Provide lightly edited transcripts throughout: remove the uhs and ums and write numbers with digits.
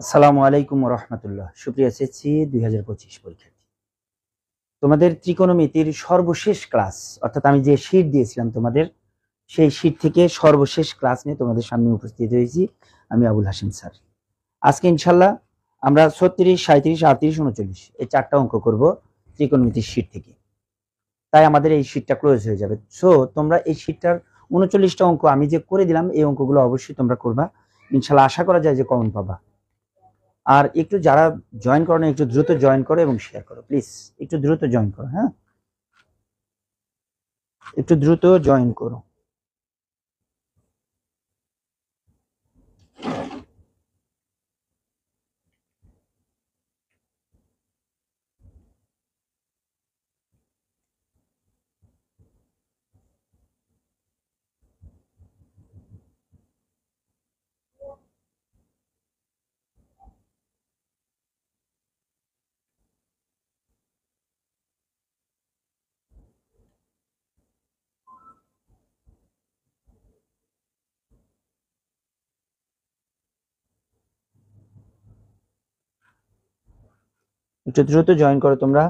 আসসালামু আলাইকুম রহমতুল্লাহ। সুপ্রিয় এসএসসি 2025 পরীক্ষার্থী, তোমাদের ত্রিকোণমিতির সর্বশেষ ক্লাস অর্থাৎ আমি যে শীট দিয়েছিলাম তোমাদের, সেই শীট থেকে সর্বশেষ ক্লাস নিয়ে তোমাদের সামনে উপস্থিত হয়েছি আমি আবুল হাসিম স্যার। আজকে ইনশাল্লাহ আমরা 36, 37, 38, 39 এই চারটা অঙ্ক করব ত্রিকোণমিতির শীট থেকে। তাই আমাদের এই শীটটা ক্লোজ হয়ে যাবে। সো তোমরা এই শীটটার 39টা অঙ্ক আমি যে করে দিলাম, এই অঙ্কগুলো অবশ্যই তোমরা করবা। ইনশাল্লাহ আশা করা যায় যে কমন পাবা। আর একটু যারা জয়েন করো না, একটু দ্রুত জয়েন করো এবং শেয়ার করো প্লিজ। একটু দ্রুত জয়েন করো, হ্যাঁ, একটু দ্রুত জয়েন করো। একটু দ্রুত জয়েন করো তোমরা,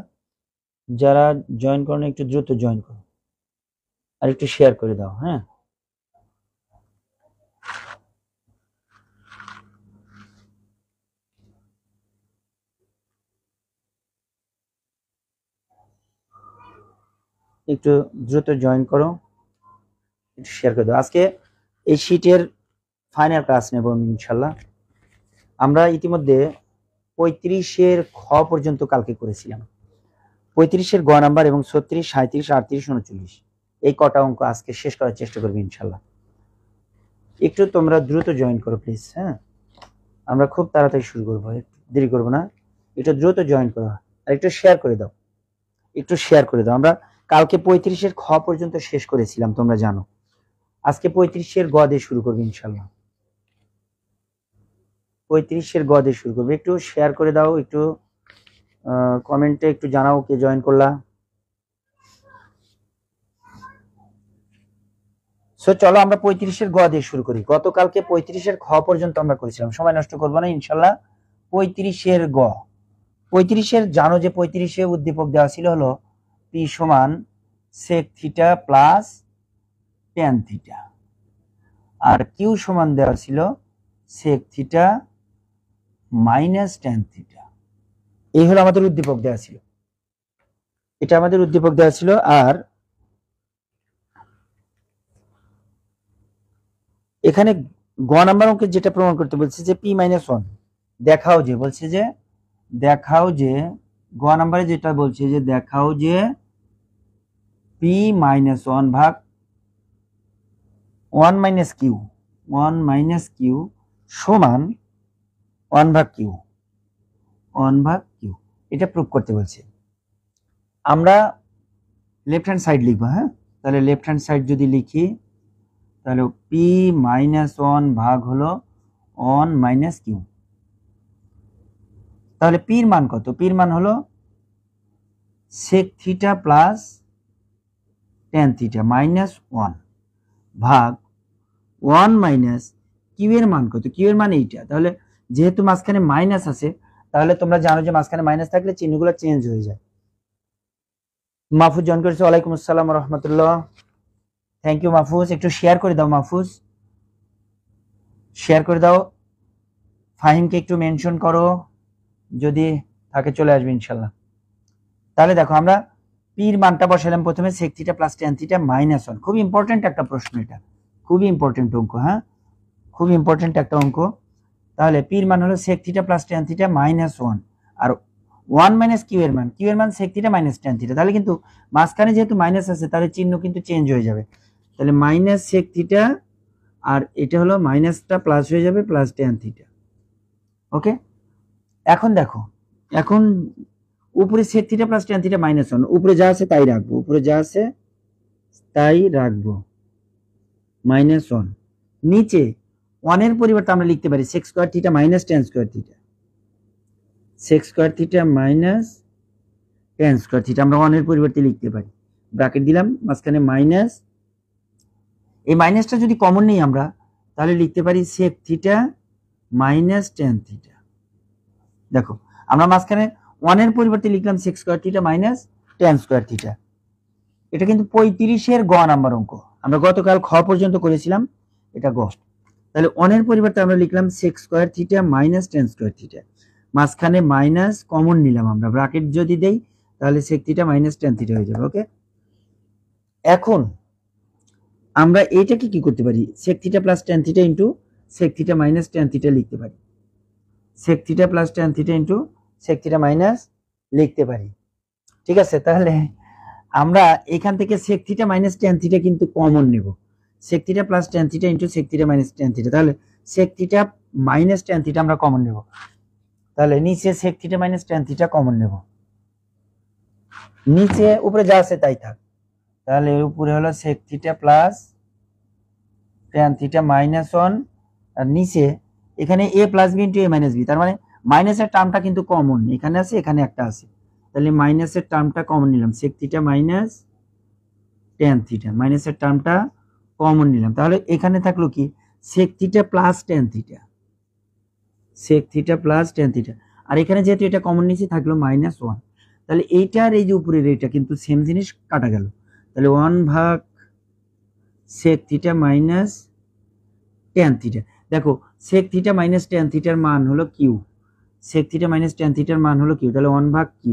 যারা জয়েন করো না একটু দ্রুত জয়েন করো আর একটু শেয়ার করে দাও, হ্যাঁ। একটু দ্রুত জয়েন করো, একটু শেয়ার করে দাও। আজকে এই শীটের ফাইনাল ক্লাস নেব ইনশাল্লাহ। আমরা ইতিমধ্যে 35-এর খ পর্যন্ত কালকে করেছিলাম। 35-এর গ নাম্বার এবং 36, 37, 38, 39 এই কটা অঙ্ক আজকে শেষ করার চেষ্টা করবে ইনশাল্লাহ। একটু তোমরা দ্রুত জয়েন করো প্লিজ, হ্যাঁ। আমরা খুব তাড়াতাড়ি শুরু করবো, দেরি করবো না। একটু দ্রুত জয়েন করো আর একটু শেয়ার করে দাও, একটু শেয়ার করে দাও। আমরা কালকে 35-এর খ পর্যন্ত শেষ করেছিলাম, তোমরা জানো। আজকে 35-এর গ দিয়ে শুরু করবে ইনশাল্লাহ। 35-এর গ দিয়ে শুরু করবে। একটু শেয়ার করে দাও, একটু কমেন্টে একটু জানাও কে জয়েন করলা। সো চলো আমরা 35-এর গ দিয়ে শুরু করি। গতকালকে 35-এর খ পর্যন্ত আমরা করেছিলাম, সময় নষ্ট করবো না ইনশাল্লাহ। 35-এর গ, 35-এর জানো যে 35-এ উদ্দীপক দেওয়া ছিল হলো পি সমান sec theta plus tan theta, আর কিউ সমান দেওয়া ছিল sec theta minus tan theta. এই হলো আমাদের উদ্দীপক দেওয়া ছিল, এটা আমাদের উদ্দীপক দেওয়া ছিল। আর এখানে গ নাম্বার অঙ্কে যেটা প্রমাণ করতে বলছে যে পি মাইনাস ওয়ান দেখাও, যে বলছে যে দেখাও যে গ নাম্বারে যেটা বলছে যে দেখাও যে পি মাইনাস ওয়ান ভাগ ওয়ান মাইনাস কিউ সমান ওয়ান ভাগ কিউ, এটা প্রুভ করতে বলছে। আমরা লেফট হ্যান্ড সাইড লিখবো, হ্যাঁ। তাহলে লেফট হ্যান্ড সাইড যদি লিখি তাহলে পি মাইনাস ওয়ান ভাগ হলো ওয়ান মাইনাস কিউ। তাহলে পির মান কত? পির মান হলো sec theta plus tan theta minus one ভাগ ওয়ান মাইনাস কিউ এর মান কত? কিউ এর মান এইটা। তাহলে যেহেতু মাঝখানে মাইনাস আছে, তাহলে তোমরা জানো যে মাঝখানে মাইনাস থাকলে চিহ্নগুলো চেঞ্জ হয়ে যায়। মাহফুজ জয়েন করেছে, ওয়ালাইকুম আসসালাম রহমতুল্লাহ, থ্যাংক ইউ মাহফুজ। একটু শেয়ার করে দাও মাহফুজ, শেয়ার করে দাও। ফাহিমকে একটু মেনশন করো, যদি থাকে চলে আসবে ইনশাল্লাহ। তাহলে দেখো আমরা পির মানটা বসালাম প্রথমে sec theta plus tan theta minus one. খুব ইম্পর্টেন্ট একটা প্রশ্ন, এটা খুবই ইম্পর্টেন্ট অঙ্ক, হ্যাঁ, খুব ইম্পর্টেন্ট একটা অঙ্ক। তাহলে পির মান হলো sec theta plus tan theta minus one, আর ওয়ান মাইনাস কিউ এর মান sec theta minus tan theta. তাহলে কিন্তু মাঝখানে যেহেতু মাইনাস আছে, তাহলে চিহ্ন কিন্তু চেঞ্জ হয়ে যাবে। তাহলে মাইনাস সেক থিটা, আর এটা হলো মাইনাসটা প্লাস হয়ে যাবে প্লাস ট্যান থিটা। ওকে, এখন দেখো, এখন উপরে sec theta plus tan theta minus one, উপরে যা আছে তাই রাখবো, উপরে যা আছে তাই রাখবো মাইনাস ওয়ান। নিচে ওয়ানের পরিবর্তে আমরা লিখতে পারি sec square theta minus tan square theta, sec square theta minus tan square theta আমরা ওয়ানের পরিবর্তে লিখতে পারি। ব্র্যাকেট দিলাম, মাঝখানে মাইনাস, এই মাইনাসটা যদি কমন নেই আমরা, তাহলে লিখতে পারি sec theta minus tan theta. দেখো আমরা মাঝখানে 1 এর পরিবর্তে লিখলাম sec square theta minus tan square theta. এটা কিন্তু 35 এর গ নাম্বার অঙ্ক, আমরা গতকাল খ পর্যন্ত করেছিলাম, এটা গ। তাহলে 1 এর পরিবর্তে আমরা লিখলাম sec square theta minus tan square theta, মাঝখানে মাইনাস কমন নিলাম, আমরা ব্র্যাকেট যদি দেই তাহলে sec theta minus tan theta হয়ে যাবে। ওকে, এখন আমরা এইটাকে কি করতে পারি, sec theta plus tan theta into sec theta minus tan theta লিখতে পারি, sec theta plus tan theta into sec theta minus লিখতে পারি। ঠিক আছে, তাহলে আমরা এখান থেকে sec theta minus tan theta কিন্তু কমন নেব, sec theta plus tan theta into sec theta minus tan theta, তাহলে sec theta minus tan theta আমরা কমন নেব, তাহলে নিচে sec theta minus tan theta common নেব, নিচে উপরে যা আছে তাই থাক, তাহলে এর উপরে হলো sec theta plus tan theta minus 1, আর নিচে এখানে a plus b into a minus b, তার মানে মাইনাসের টার্মটা কিন্তু কমন, এখানে আছে এখানে একটা আছে, তাহলে মাইনাসের টার্মটা কমন নিলাম, sec theta minus tan theta, মাইনাসের টার্মটা কমন নিলাম, তাহলে এখানে থাকলো কি sec theta plus tan theta, sec theta plus tan theta, আর এখানে যেহেতু এটা কমন নিয়েছি থাকলো মাইনাস 1, তাহলে এইটার এই যে উপরের এটা কিন্তু সেম জিনিস কাটা গেল, তাহলে 1 ভাগ sec theta minus tan theta. দেখো sec থিটা মাইনাস tan থিটার মান হলো q, sec theta minus tan থিটার মান হলো q, তাহলে 1 ভাগ q,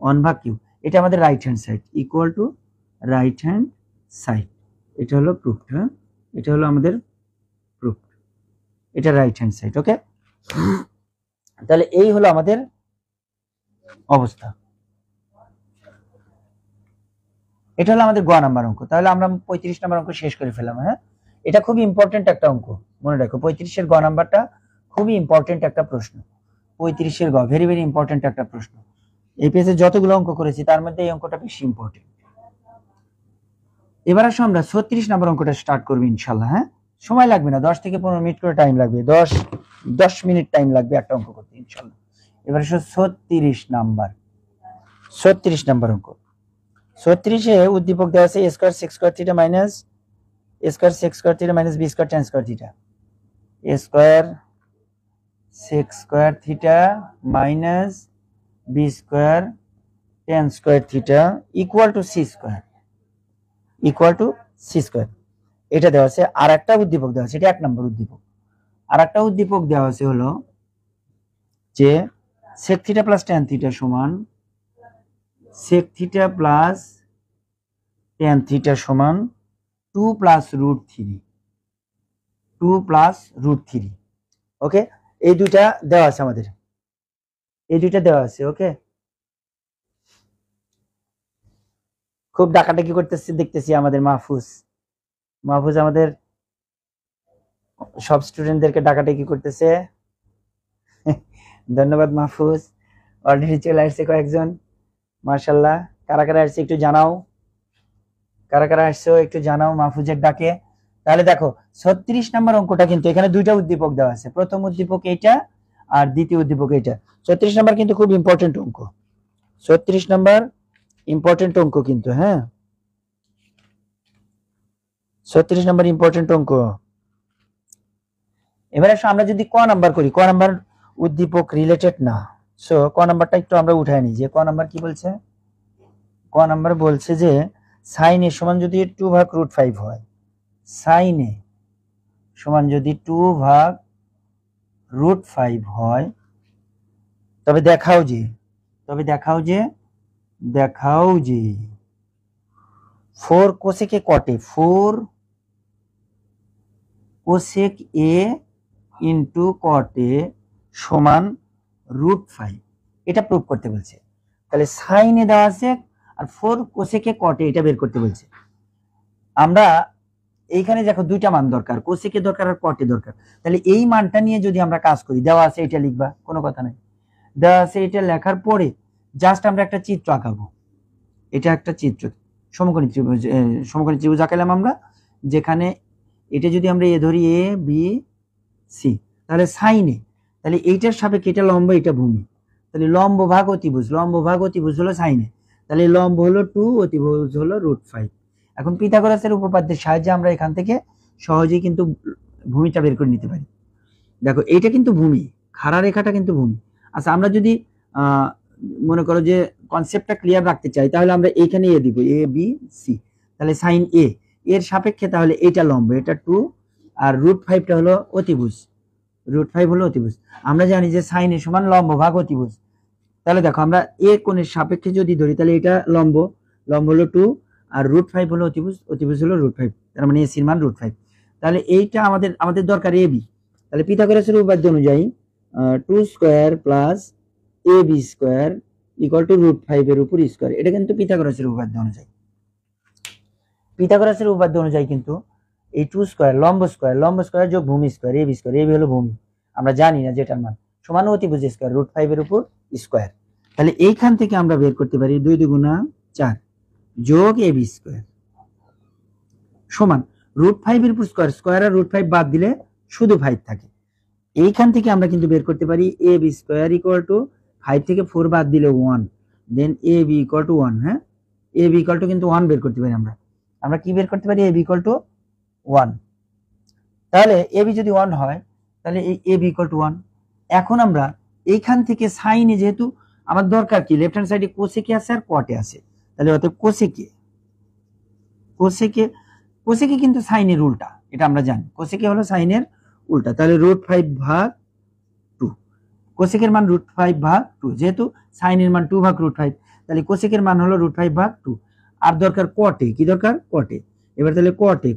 1 ভাগ q, এটা আমাদের right hand side equal to right hand side, এটা হলো প্রুফ, হ্যাঁ এটা হলো আমাদের প্রুফ, এটা রাইট হ্যান্ড সাইড। ওকে, তাহলে এই হলো আমাদের অবস্থা, এটা হলো আমাদের গ নাম্বার অঙ্ক। তাহলে আমরা 35 নাম্বার অঙ্ক শেষ করে ফেলাম। হ্যাঁ, এটা খুবই ইম্পর্টেন্ট একটা অঙ্ক, মনে রাখো 35 এর গ নাম্বারটা খুবই ইম্পর্টেন্ট একটা প্রশ্ন, 35 এর গ ভেরি ভেরি ইম্পর্টেন্ট একটা প্রশ্ন। এই পেজে যতগুলো অঙ্ক করেছি তার মধ্যে এই অঙ্কটা বেশি ইম্পর্টেন্ট। এবার আসো আমরা 36 নাম্বার অঙ্কটা স্টার্ট করব ইনশাআল্লাহ। হ্যাঁ, সময় লাগবে না, 10 থেকে 15 মিনিট করে টাইম লাগবে, 10 মিনিট টাইম লাগবে একটা অঙ্ক করতে ইনশাআল্লাহ। এবার আসো 36 নাম্বার অঙ্ক। 36 এ উদ্দীপক দেওয়া আছে a square sec square theta minus a square sec square theta minus b square tan square theta, a square sec square theta minus b square tan square theta equal two c square, এটা দেওয়া আছে। আর একটা উদ্দীপক দেওয়া আছে, এটা 1 নম্বর উদ্দীপক। আর একটা উদ্দীপক দেওয়া আছে হলো যে sec theta plus tan theta সমান sec theta plus tan theta সমান 2 প্লাস রুট 3। ওকে, এই দুইটা দেওয়া আছে আমাদের, এই দুইটা দেওয়া আছে। ওকে, খুব ডাকাডাকি করতেছি দেখতেছি আমাদের মাহফুজ আমাদের সব স্টুডেন্টদেরকে ডাকাডাকি করতেছে। ধন্যবাদ মাহফুজ, অলরেডি চলে আসছে কয়েকজন, মাশাআল্লাহ। কারা কারা আসছে একটু জানাও, একটু জানাও মাহফুজের ডাকে। তাহলে দেখো 36 নম্বর অঙ্কটা কিন্তু এখানে দুইটা উদ্দীপক দেওয়া আছে, প্রথম উদ্দীপক এইটা আর দ্বিতীয় উদ্দীপক এইটা। 36 নম্বর কিন্তু খুব ইম্পর্টেন্ট অঙ্ক, 36 নম্বর ইম্পর্টেন্ট অঙ্ক কিন্তু। হ্যাঁ, 36 নম্বর ইম্পর্টেন্ট অঙ্ক। এবারে আমরা যদি ক নাম্বার করি, ক নাম্বার উদ্দীপক রিলেটেড না, সো ক নাম্বারটা একটু আমরা উঠাই নিই। যে ক নাম্বার কি বলছে, ক নাম্বার বলছে যে sin a সমান যদি 2 ভাগ রুট 5 হয়, sin a সমান যদি 2 ভাগ রুট 5 হয়, তবে দেখাও যে 4 cosec A cot, 4 cosec A into cot সমান রুট 5, এটা প্রুভ করতে বলছে। তাহলে সাইন এ দেওয়া আছে আর 4 কোসেকে কটে এটা বের করতে বলছে। আমরা এইখানে দেখো দুইটা মান দরকার, কোসেকে দরকার আর কটে দরকার। তাহলে এই মানটা নিয়ে যদি আমরা কাজ করি, দেওয়া আছে এটা লিখবা, কোনো কথা নাই, দেওয়া আছে এটা লেখার পরে জাস্ট আমরা একটা চিত্র আঁকাবো। এটা একটা চিত্র, সমকোণী ত্রিভুজ আঁকালাম আমরা, যেখানে এটা যদি আমরা এ ধরি এ বি সি, তাহলে সাইনে, তাহলে এইটার সাপেক্ষে এটা লম্ব এটা ভূমি, তাহলে লম্ব ভাগ অতিভুজ হলো সাইনে, তাহলে লম্ব হলো 2, অতিভুজ হলো রুট 5। এখন পিথাগোরাসের উপপাদ্যের সাহায্যে আমরা এখান থেকে সহজেই কিন্তু ভূমিটা বের করে নিতে পারি। দেখো এইটা কিন্তু ভূমি, খাড়া রেখাটা কিন্তু ভূমি, আচ্ছা আমরা যদি মনে করো যে কনসেপ্টটা ক্লিয়ার রাখতে চাই, তাহলে আমরা এইখানে এ দিব, এ বি সি। তাহলে সাইন এ এর সাপেক্ষে তাহলে এটা লম্ব, এটা 2, আর √5টা হলো অতিভুজ, √5 হলো অতিভুজ। আমরা জানি যে সাইন এ সমান লম্ব ভাগ অতিভুজ। তাহলে দেখো আমরা এ কোণের সাপেক্ষে যদি ধরি, তাহলে এটা লম্ব, লম্ব হলো 2, আর √5 হলো অতিভুজ, অতিভুজ হলো √5, তার মানে এসির মান √5। তাহলে এইটা আমাদের দরকার এ বি। তাহলে পিথাগোরাসের উপপাদ্য অনুযায়ী 2 square plus a b square equal to √5 এর উপর স্কয়ার। এটা কিন্তু পিথাগোরাসের উপপাদ্য অনুযায়ী। পিথাগোরাসের উপপাদ্য অনুযায়ী কিন্তু এই 2 স্কয়ার লম্ব স্কয়ার যোগ ভূমি square A b square, A B হলো ভূমি, আমরা জানি না যেটার মান, সমান অতিভুজ স্কয়ার √5 এর উপর স্কয়ার। তাহলে এইখান থেকে আমরা বের করতে পারি 2 দুগুণা 4 যোগ এ বি স্কয়ার সমান √5 এর উপর স্কয়ার, স্কয়ার আর √5 বাদ দিলে শুধু 5 থাকে। এইখান থেকে আমরা কিন্তু বের করতে পারি এ বি স্কয়ার ইকুয়াল টু 5 থেকে 4 বাদ দিলে 1, দেন এ বি ইকুয়াল টু 1। হ্যাঁ, এ বি ইকুয়াল টু কিন্তু 1 বের করতে পারি আমরা কি বের করতে পারি, এ বি ইকুয়াল টু 1। তাহলে এ বি যদি 1 হয়, তাহলে এই এ বি ইকুয়াল টু 1। এখন আমরা এইখান থেকে সাইনে, যেহেতু আমার দরকার কি, লেফট হ্যান্ড সাইডে কোসেকে আছে আর কটে আছে, তাহলে অতএব কোসেকে কিন্তু সাইনের উল্টা, এটা আমরা জানি, কোসেকে হলো সাইনের উল্টা। তাহলে √5 ভাগ 2, কোসেকের মান √5 ভাগ 2, যেহেতু সাইনের মান 2 ভাগ √5, তাহলে কোসেকের মান হলো √5 ভাগ 2। আর দরকার কটে, কি দরকার, কটে। এবার তাহলে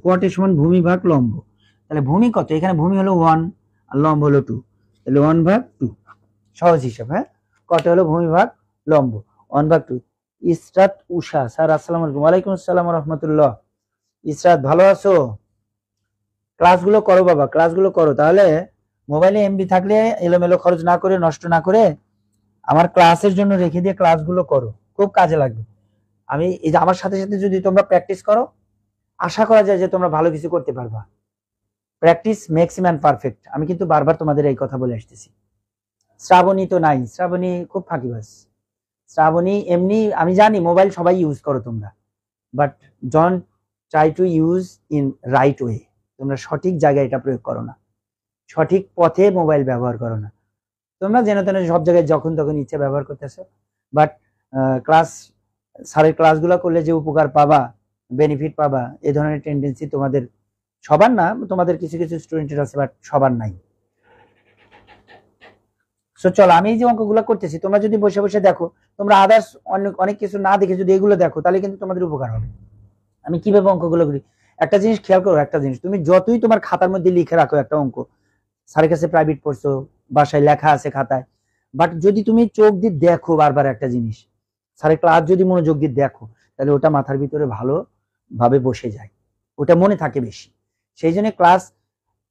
কটে সমান ভূমি ভাগ লম্ব। তাহলে ভূমি কত, এখানে ভূমি হলো 1 আর লম্ব হলো 2, তাহলে 1 ভাগ 2, সহজ হিসাব। হ্যাঁ, কটে হলো ভূমি ভাগ লম্ব, 1 ভাগ 2। ইসরাত উষা স্যার, আসসালামু আলাইকুম। ওয়ালাইকুম আসসালাম ওয়া রাহমাতুল্লাহ। ইসরাত ভালো আছো? ক্লাসগুলো করো বাবা, ক্লাসগুলো করো। তাহলে মোবাইলে এমবি থাকলে এলোমেলো খরচ না করে, নষ্ট না করে, আমার ক্লাসের জন্য রেখে দিয়ে ক্লাসগুলো করো, খুব কাজে লাগবে। আমি এই যে আমার সাথে সাথে যদি তোমরা প্র্যাকটিস করো, আশা করা যায় যে তোমরা ভালো কিছু করতে পারবা। প্র্যাকটিস মেক্স ম্যান পারফেক্ট, আমি কিন্তু বারবার তোমাদের এই কথা বলে আসতেছি। শ্রাবণী তো নাই, শ্রাবণী খুব ফাঁকিবাজ। শ্রাবণী এমনি, আমি জানি মোবাইল সবাই ইউজ করো তোমরা, but don't try to use in right way. তোমরা সঠিক জায়গায় এটা প্রয়োগ করো না, সঠিক পথে মোবাইল ব্যবহার করো না। তোমরা যেন তেন সব জায়গায় যখন তখন ইচ্ছে ব্যবহার করতেছো। বাট স্যারের ক্লাসগুলো করলে যে উপকার পাবা, বেনিফিট পাবা, এই ধরনের টেন্ডেন্সি তোমাদের সবার না, তোমাদের কিছু কিছু স্টুডেন্টের আছে, বাট সবার নাই। সো চলো, আমি এই যে অঙ্কগুলো করতেছি, তোমরা যদি বসে বসে দেখো, তোমরা আদার্স অনেক কিছু না দেখে যদি এগুলো দেখো, তাহলে কিন্তু তোমাদের উপকার হবে। আমি কিভাবে অঙ্কগুলো করি, একটা জিনিস খেয়াল করো, একটা জিনিস তুমি যতই তোমার খাতার মধ্যে লিখে রাখো একটা অঙ্ক, স্যারের কাছে প্রাইভেট পড়ছো, বাসায় লেখা আছে খাতায়, বাট যদি তুমি চোখ দিয়ে দেখো বারবার একটা জিনিস, স্যারের ক্লাস যদি মনোযোগ দিয়ে দেখো, তাহলে ওটা মাথার ভিতরে ভালোভাবে বসে যায়, ওটা মনে থাকে বেশি। সেই জন্য ক্লাস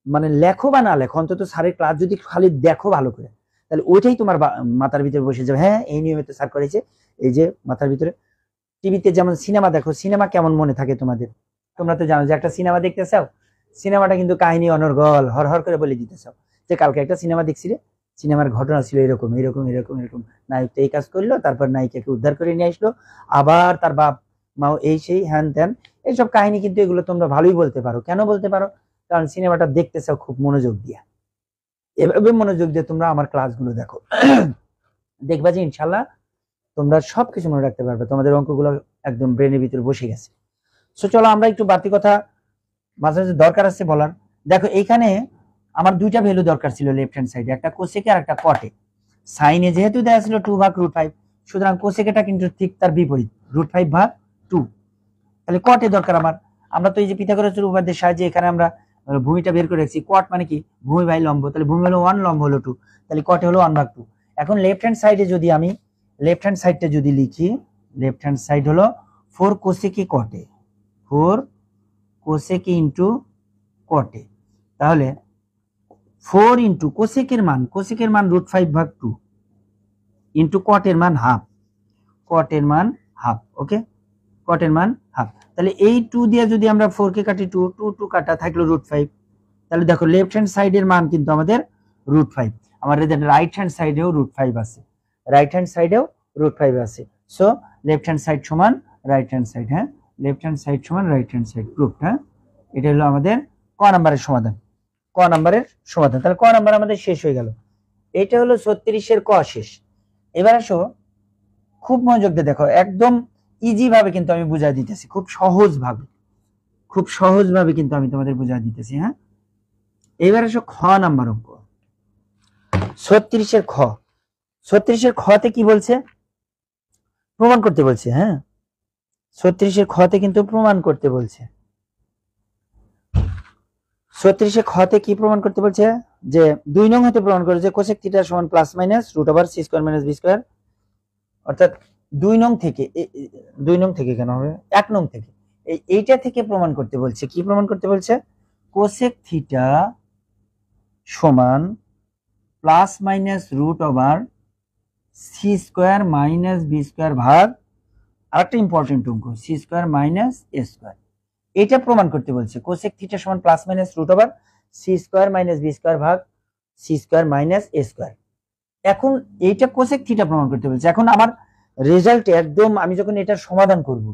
মানে লেখো বা না লেখো, অন্তত স্যারের ক্লাস যদি খালি দেখো ভালো করে, তাহলে ওইটাই তোমার মাথার ভিতরে বসে যাবে। হ্যাঁ, এই নিয়মে তো স্যার করেছে, এই যে মাথার ভিতরে। টিভিতে যেমন সিনেমা দেখো, সিনেমা কেমন মনে থাকে তোমাদের, তোমরা তো জানো যে একটা সিনেমা দেখতে চাও, সিনেমাটা কিন্তু কাহিনী অনর্গল হর হর করে বলে দিতে চাও, যে কালকে একটা সিনেমা দেখছি রে, সিনেমার ঘটনা ছিল এরকম এরকম এরকম এরকম, নায়ক তো এই কাজ করলো, তারপর নায়িকাকে উদ্ধার করে নিয়ে আসলো, আবার তার বাপ মাও এই সেই হ্যান ত্যান, এইসব কাহিনী কিন্তু এগুলো তোমরা ভালোই বলতে পারো। কেন বলতে পারো, কারণ সিনেমাটা দেখতে চাও খুব মনোযোগ দিয়ে। এভাবে মনোযোগ দিয়ে তোমরা আমার ক্লাসগুলো দেখো, দেখবা যে ইনশাল্লাহ তোমরা সবকিছু মনে রাখতে পারবে, তোমাদের অঙ্কগুলো একদম ব্রেনের ভিতরে বসে গেছে। সো চলো আমরা একটু বাড়তি কথা মাঝে মাঝে দরকার আছে বলার। দেখো এইখানে আমার দুইটা ভ্যালু দরকার ছিল লেফট হ্যান্ড সাইডে, একটা কোসেকে আর একটা কটে। সাইনে যেহেতু দেওয়া ছিল 2 ভাগ √5, সুতরাং কোসেকেটা কিন্তু ঠিক তার বিপরীত, √5 ভাগ 2। তাহলে কটে দরকার আমার। আমরা তো এই যে পিথাগোরাসের উপপাদ্যের সাহায্যে এখানে আমরা ভূমিটা বের করে রাখছি, কট মানে কি, ভূমি বাই লম্ব, তাহলে ভূমি হলো 1, লম্ব হলো 2, তাহলে কটে হলো 1 ভাগ 2। এখন লেফট হ্যান্ড সাইডে যদি আমি লেফট হ্যান্ড সাইডটা যদি লিখি, লেফট হ্যান্ড সাইড হলো 4 কোসেকে কটে, 4 কোসেকে ইন্টু কটে, তাহলে 4 ইন্টু কোসেকের মান √5 ভাগ 2 ইন্টু কটের মান হাফ, কটের মান হাফ। ওকে, কটের মান হাফ। তাহলে এই 2 দিয়ে যদি আমরা 4 কে কাটি, 2 কাটা থাকলো √5। তাহলে দেখো লেফট হ্যান্ড সাইডের মান কিন্তু আমাদের √5, আমাদের রাইট হ্যান্ড সাইডেও √5 আছে, রাইট হ্যান্ড সাইডেও √5 আছে। সো লেফট হ্যান্ড সাইড সমান রাইট হ্যান্ড সাইড। হ্যাঁ, লেফট হ্যান্ড সাইড সমান রাইট হ্যান্ড সাইড, প্রুফ। হ্যাঁ, এটা হলো আমাদের ক নাম্বারের সমাধান, ক নাম্বারের সমাধান। তাহলে ক নাম্বার আমাদের শেষ হয়ে গেল। এটা হলো 36-এর ক শেষ। এবার আসো খুব মনোযোগ দিয়ে দেখো, একদম ইজি ভাবে কিন্তু আমি বুঝাই দিতেছি, খুব সহজ ভাবে কিন্তু আমি তোমাদের বুঝাই দিতেছি। হ্যাঁ, এবার আসো খ নাম্বার অঙ্ক, 36-এর খ। 36-এর খতে কি বলছে? প্রমাণ করতে বলছে। হ্যাঁ, 36-এর খতে কিন্তু প্রমাণ করতে বলছে। 36-এর খতে কি প্রমাণ করতে বলছে? যে 2 নং হতে প্রমাণ করে যে কোসেক থিটা সমান plus minus root over c square minus B square. অর্থাৎ 2 নং থেকে, 2 নং থেকে কেন হবে, 1 নং থেকে, এইটা থেকে প্রমাণ করতে বলছে। কি প্রমাণ করতে বলছে? কোসেক থিটা সমান plus minus root over c square minus B square ভাগ আরেকটা ইম্পর্টেন্ট অঙ্ক c square minus a square. এটা প্রমাণ করতে বলছে। কোসেক থিটা সমান plus minus root over c square minus B square ভাগ c square minus a square. এখন এইটা কোসেক থিটা প্রমাণ করতে বলছে। এখন আমার রেজাল্টে একদম আমি যখন এটার সমাধান করব,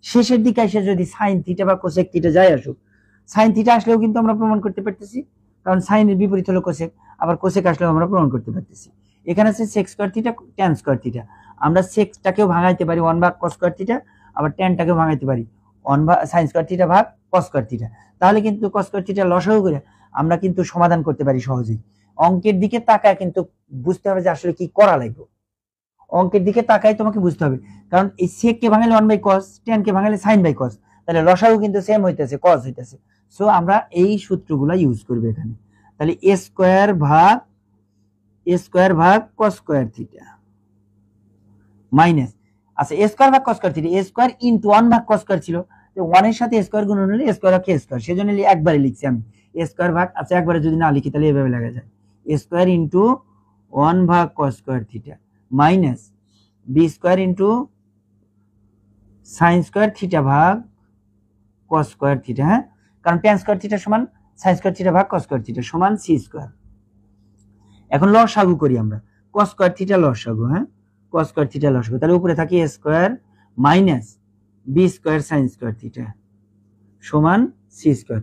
শেষের দিকে এসে যদি সাইন থিটা বা কোসেক থিটা যাই আসুক, সাইন থিটা আসলেও কিন্তু আমরা প্রমাণ করতে পারতেছি, কারণ সাইনের বিপরীত হলো কোসেক। আবার কোসেক আসলেও আমরা প্রমাণ করতে পারতেছি। এখানে আছে sec square theta, tan square theta. আমরা সেকটাকেও ভাঙাইতে পারি 1 ভাগ কস স্কয়ার থিটা, আবার ট্যানটাকেও ভাঙাইতে পারি 1 ভাগ সাইন স্কয়ার থিটা ভাগ কস স্কয়ার থিটা। তাহলে কিন্তু কস স্কয়ার থিটা লসাগু করে আমরা কিন্তু সমাধান করতে পারি সহজেই। অঙ্কের দিকে তাকায় কিন্তু বুঝতে হবে যে আসলে কি করা লাগবে। অঙ্কের দিকে তাকাই তোমাকে বুঝতে হবে, কারণ এই সেক কে ভাঙালে 1 বাই কস, ট্যান কে ভাঙালে সাইন বাই কস, তাহলে লসাগু কিন্তু সেম হইতেছে, কস হইতেছে। সো আমরা এই সূত্রগুলো ইউজ করব এখানে। তাহলে এ স্কয়ার ভাগ কস স্কয়ার থিটা মাইনাস, আচ্ছা এ স্কয়ার ভাগ কস স্কয়ার থিটা, এ স্কয়ার ইনটু 1 ভাগ কস স্কয়ার ছিল, তো 1 এর সাথে স্কয়ার গুণন হলে স্কয়ার আর কে স্কয়ার, সেজন্য একবারে লিখছি আমি এ স্কয়ার ভাগ। আচ্ছা একবারে যদি না লিখি তাহলে এভাবে লেখা যায় এ স্কয়ার ইনটু 1 ভাগ cos square theta minus B square into sine square theta ভাগ কস স্কয়ার থিটা। হ্যাঁ, কারণ ট্যান স্কয়ার থিটা সমান সাইন স্কয়ার থিটা ভাগ কস স্কয়ার থিটা সমান সি স্কয়ার। এখন লসাগু করি আমরা, কস স্কয়ার থিটা লসাগু। হ্যাঁ, কস স্কয়ার থিটা লসাগু, তাহলে উপরে থাকি A square minus B square sine square theta সমান সি স্কয়ার।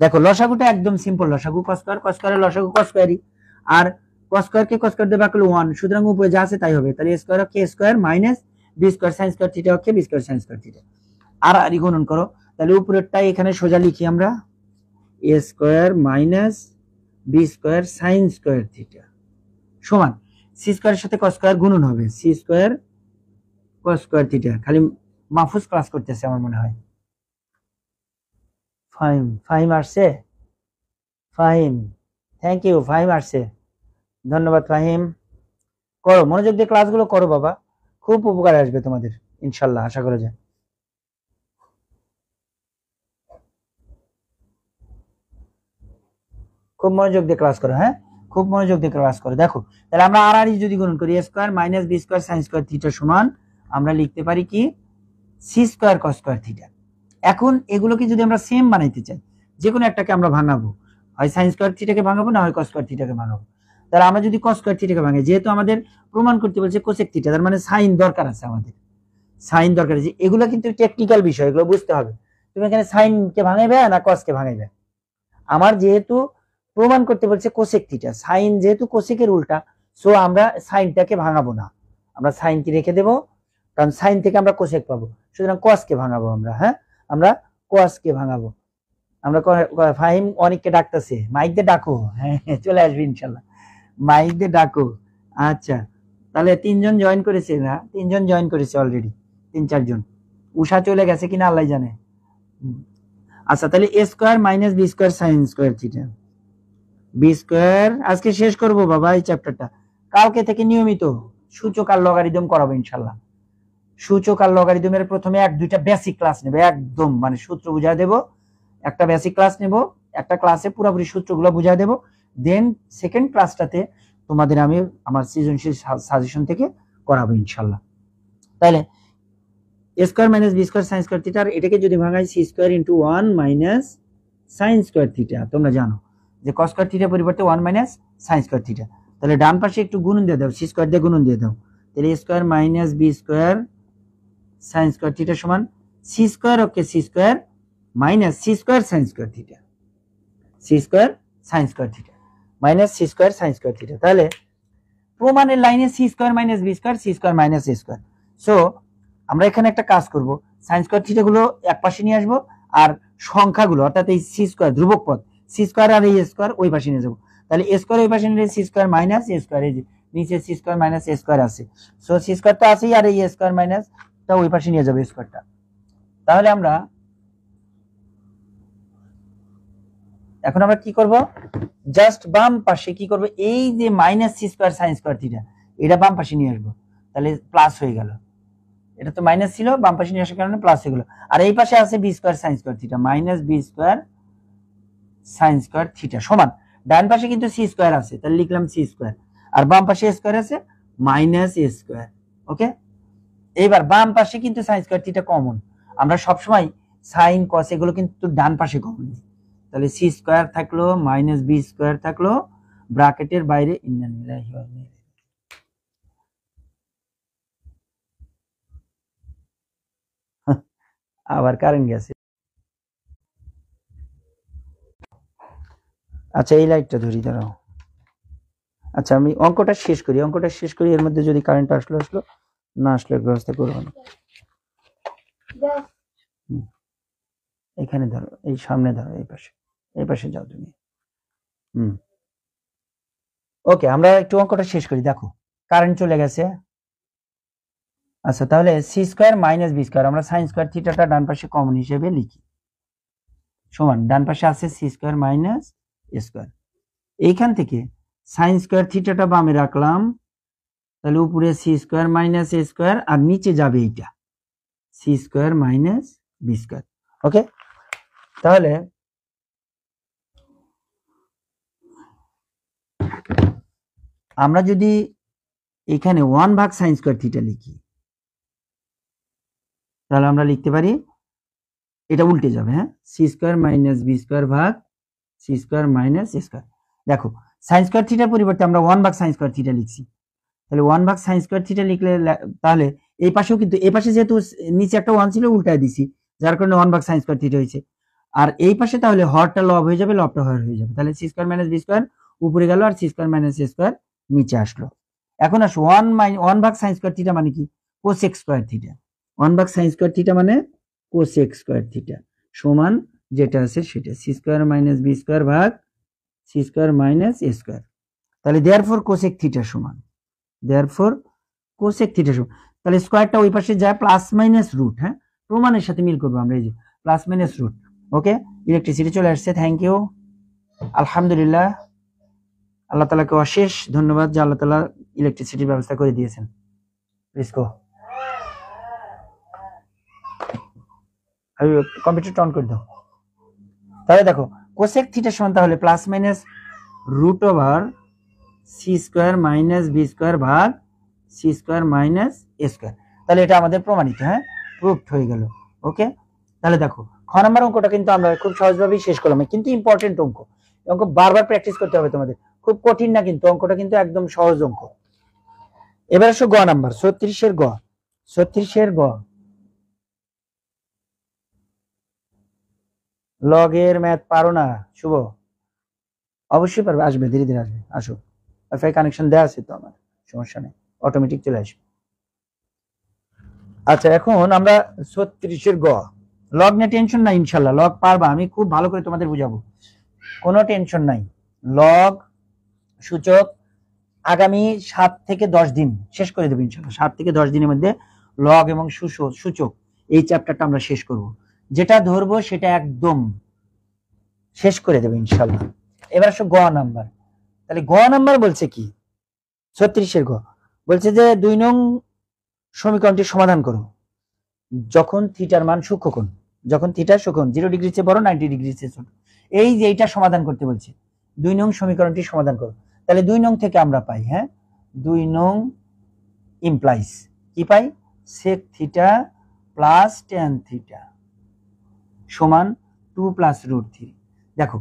দেখো লসাগুটা একদম সিম্পল, লসাগু কস স্কয়ারের লসাগু কস স্কয়ারই, আর কস স্কয়ারকে কস স্কয়ার দিয়ে ভাগ করলে 1, সুতরাং উপরে যা আছে তাই হবে। তাহলে এ স্কয়ার কে square minus B square sine square theta কে B square sine square theta. আর আর গুণন করো, তাহলে উপরেরটাই এখানে সোজা লিখি আমরা, A square minus B square sine square theta সমান সি স্কয়ারের সাথে কস স্কয়ার গুণন হবে C square cos square theta. খালি মাহফুজ ক্লাস করতেছে আমার মনে হয়। ফাহিম আসছে, ফাহিম, থ্যাংক ইউ, ফাহিম আসছে, ধন্যবাদ ফাহিম। করো, মনোযোগ দিয়ে ক্লাসগুলো করো বাবা, খুব উপকার আসবে তোমাদের ইনশাল্লাহ, আশা করা যায়। খুব মনোযোগ দিয়ে ক্লাস করো। হ্যাঁ, খুব মনোযোগ দিয়ে ক্লাস করো। দেখো তাহলে আমরা আর আর যদি গুণন করি, a square minus B square sine square theta সমান আমরা লিখতে পারি কি c square cos square theta. এখন এগুলোকে যদি আমরা সেম বানাইতে চাই, যে কোনো একটাকে আমরা ভাঙাবো, হয় সাইন স্কয়ার থিটাকে ভাঙাবো, না হয় কস স্কয়ার থিটাকে ভাঙাবো। তাহলে আমরা যদি কস স্কয়ার থিটাকে ভাঙাই, যেহেতু আমাদের প্রমাণ করতে বলছে কোসেক থিটা, তার মানে সাইন দরকার আছে, আমাদের সাইন দরকার আছে। এগুলো কিন্তু টেকনিক্যাল বিষয়, এগুলো বুঝতে হবে। তুমি এখানে সাইনকে ভাঙাইবে না কসকে ভাঙাইবে। আমার যেহেতু প্রমাণ করতে বলছে কোসেক থিটা, সাইন যেহেতু কোসেকের উল্টা, সো আমরা সাইনটাকে ভাঙাবো না, আমরা সাইনকে রেখে দেবো, কারণ সাইন থেকে আমরা কোসেক পাবো, সুতরাং কসকে ভাঙাবো আমরা। হ্যাঁ, আমরা কসকে ভাঙাবো। আমরা ফাহিম অনেককে ডাকতেছে, মাইক দিয়ে ডাকো। হ্যাঁ, চলে আসবে ইনশাল্লাহ, মাইক দিয়ে ডাকো। আচ্ছা, তাহলে 3 জন জয়েন করেছে না? 3 জন জয়েন করেছে অলরেডি, 3-4 জন। উষা চলে গেছে কিনা আল্লাহ জানে। আচ্ছা, তাহলে এ square minus B square sine square theta, b square আজকে শেষ করব বাবা এই চ্যাপ্টারটা। কালকে থেকে নিয়মিত সূচক আর লগারিদম করাবো ইনশাল্লাহ। সূচক আর লগারিদমের প্রথমে 1-2টা বেসিক ক্লাস নেবে, একদম মানে সূত্র বুঝাই দেব। একটা বেসিক ক্লাস নেব, একটা ক্লাসে পুরোপুরি সূত্রগুলো বুঝাই দেব। দেন সেকেন্ড ক্লাসটাতে তোমাদের আমি আমার সৃজনশীল সাজেশন থেকে করাবো ইনশাল্লাহ। তাহলে এ square minus B square sine square theta, আর এটাকে যদি ভাঙাই c square into 1 minus sine square theta. তোমরা জানো যে কস স্কয়ার থিটার পরিবর্তে 1 মাইনাস সাইন স্কয়ার থিটা। তাহলে ডান পাশে একটু গুণন দিয়ে দাও, সি স্কয়ার দিয়ে গুণন দিয়ে দাও। তাহলে এ square minus B square sine square theta সমান C square okay c square minus c square sine square theta, c square sine square theta minus c square sine square theta. তাহলে প্রমাণের লাইনে c square minus b square, c square minus a square. So আমরা এখানে একটা কাজ করব, sign square theta গুলো এক পাশে নিয়ে আসবো, আর সংখ্যাগুলো অর্থাৎ এই সি স্কোয়ার ধ্রুবক পদ সি স্কোয়ার আর এই স্কোয়ার ওই পাশে নিয়ে যাবো। তাহলে এ স্কোয়ার ওই পাশে নিলে C square minus a square, এই যে নিচে C square minus a square আছে, সো সি স্কোয়ার তো আছেই, আর এই স্কোয়ার মাইনাস টা ওই পাশে নিয়ে যাবে স্কোয়ারটা। তাহলে আমরা এখন আমরা কি করব, জাস্ট বাম পাশে কি করব, এই যে minus c square sine square theta এটা বাম পাশে নিয়ে আসবো, তাহলে প্লাস হয়ে গেল। এটা তো মাইনাস ছিল, বাম পাশে নিয়ে আসার কারণে প্লাস হয়ে গেল। আর এই পাশে আছে b square sine square theta minus b square sine square theta সমান, ডান পাশে কিন্তু সি স্কোয়ার আছে, তাহলে লিখলাম সি স্কোয়ার, আর বাম পাশে স্কোয়ার আছে মাইনাস এ স্কোয়ার। ওকে, এইবার বাম পাশে কিন্তু সাইন স্কোয়ার থিটা কমন, আমরা সবসময় সাইন কস এগুলো কিন্তু ডান পাশে কমন নিই। তাহলে সি স্কোয়ার থাকলো মাইনাস বি স্কোয়ার থাকলো ব্র্যাকেটের বাইরে ইন্না লিল্লাহি ওয়া ইন্না ইলাইহি। আবার কারেন্ট গেছে। আচ্ছা এই লাইটটা ধরি, দাঁড়াও। আচ্ছা আমি অঙ্কটা শেষ করি, এর মধ্যে যদি কারেন্ট আসলো না আসলে ব্যবস্থা করবো না। এখানে ধরো, এই সামনে ধরো, এই পাশে যাও তুমি। ওকে, আমরা একটু অঙ্কটা শেষ করি। দেখো কারেন্ট চলে গেছে। আচ্ছা তাহলে c square minus b square আমরা সাইন স্কোয়ার থিটাটা ডান পাশে কমন হিসেবে লিখি, সমান ডান পাশে আছে c square minus a square. এইখান থেকে সাইন স্কোয়ার থিটাটা বামে রাখলাম, তাহলে উপরে c square minus a square, আর নিচে যাবে এইটা c square minus b square. Okay, তাহলে আমরা যদি এখানে 1 ভাগ সাইন স্কোয়ার থিটা লিখি, তাহলে আমরা লিখতে পারি, এটা উল্টে যাবে, হ্যাঁ, c square minus b square ভাগ c square minus a square. দেখো সাইন স্কোয়ার থিটার পরিবর্তে আমরা 1 ভাগ সাইন স্কোয়ার থিটা লিখছি, তাহলে 1 ভাগ সাইন স্কোয়ার থিটা লিখলে, তাহলে এই পাশেও কিন্তু, এই পাশে যেহেতু নিচে একটা 1 ছিল উল্টায় দিছি, যার কারণে 1 ভাগ সাইন স্কোয়ার থিটা হয়েছে। আর এই পাশে তাহলে হরটা লব হয়ে যাবে, লবটা হর হয়ে যাবে, তাহলে c square minus b square উপরে গেল, আর c square minus a square নিচে আসলো। এখন আসো 1 ভাগ সাইন স্কোয়ার থিটা মানে কি, কোসেক স্কোয়ার থিটা। 1 ভাগ সাইন স্কোয়ার থিটা মানে কোসেক স্কোয়ার থিটা সমান যেটা আছে সেটা c square minus b square ভাগ c square minus a square. তাহলে দেয়ারফর কোসেক থিটা সমান, দেয়ারফর কোসেক থিটা সমান, তাহলে স্কোয়ারটা ওই পাশে যায় প্লাস মাইনাস রুট, হ্যাঁ প্রমাণের সাথে মিল করবো আমরা, এই যে প্লাস মাইনাস রুট। ওকে, ইলেকট্রিসিটি চলে আসছে, থ্যাংক ইউ, আলহামদুলিল্লাহ, আল্লাহ তাআলাকে অশেষ ধন্যবাদ যে আল্লাহ তাআলা ইলেকট্রিসিটির ব্যবস্থা করে দিয়েছেন। রিস্কো কম্পিউটার অন করে দাও। তাহলে দেখো কোসেক থিটা সমান তাহলে plus minus root over c square minus b square ভাগ c square minus a square. তাহলে এটা আমাদের প্রমাণিত, হ্যাঁ প্রুফড হয়ে গেল। ওকে, তাহলে দেখো খ নাম্বার অঙ্কটা কিন্তু আমরা খুব সহজভাবেই শেষ করলাম, কিন্তু ইম্পর্টেন্ট অঙ্ক, অঙ্ক বারবার প্র্যাকটিস করতে হবে তোমাদের, খুব কঠিন না কিন্তু অঙ্কটা, কিন্তু একদম সহজ অঙ্ক। এবার আসো গ নাম্বার 36-এর গ, 36-এর গ, লগের ম্যাথ পারো না শুভ? অবশ্যই পারবে, আসবে ধীরে ধীরে আসবে, আসো, ওয়াইফাই কানেকশন দেওয়া আছে তো আমার, সমস্যা নেই, অটোমেটিক চলে আসবে। আচ্ছা এখন আমরা 36-এর গ, লগ নিয়ে টেনশন নাই, ইনশাল্লাহ লগ পারবা, আমি খুব ভালো করে তোমাদের বুঝাবো, কোনো টেনশন নাই। লগ সূচক আগামী 7 থেকে 10 দিন শেষ করে দেবো ইনশাল্লাহ, 7 থেকে 10 দিনের মধ্যে লগ এবং সূচক এই চ্যাপ্টারটা আমরা শেষ করব, যেটা ধরবো সেটা একদম শেষ করে দেবো ইনশাল্লাহ। এবার আসো গ নাম্বার, তাহলে গ নাম্বার বলছে কি, 36-এর গ বলছে যে 2 নং সমীকরণটি সমাধান করো যখন থিটার মান সূক্ষ্মকোণ, যখন থিটার সূক্ষ্মকোণ 0 ডিগ্রির চেয়ে বড় 90 ডিগ্রির চেয়ে ছোট, এই যে এইটা সমাধান করতে বলছে, 2 নং সমীকরণটি সমাধান করো। তাহলে 2 নং থেকে আমরা পাই, হ্যাঁ 2 নং ইমপ্লাইজ কি পাই, sec theta plus tan theta সমান 2 প্লাস রুট 3। দেখো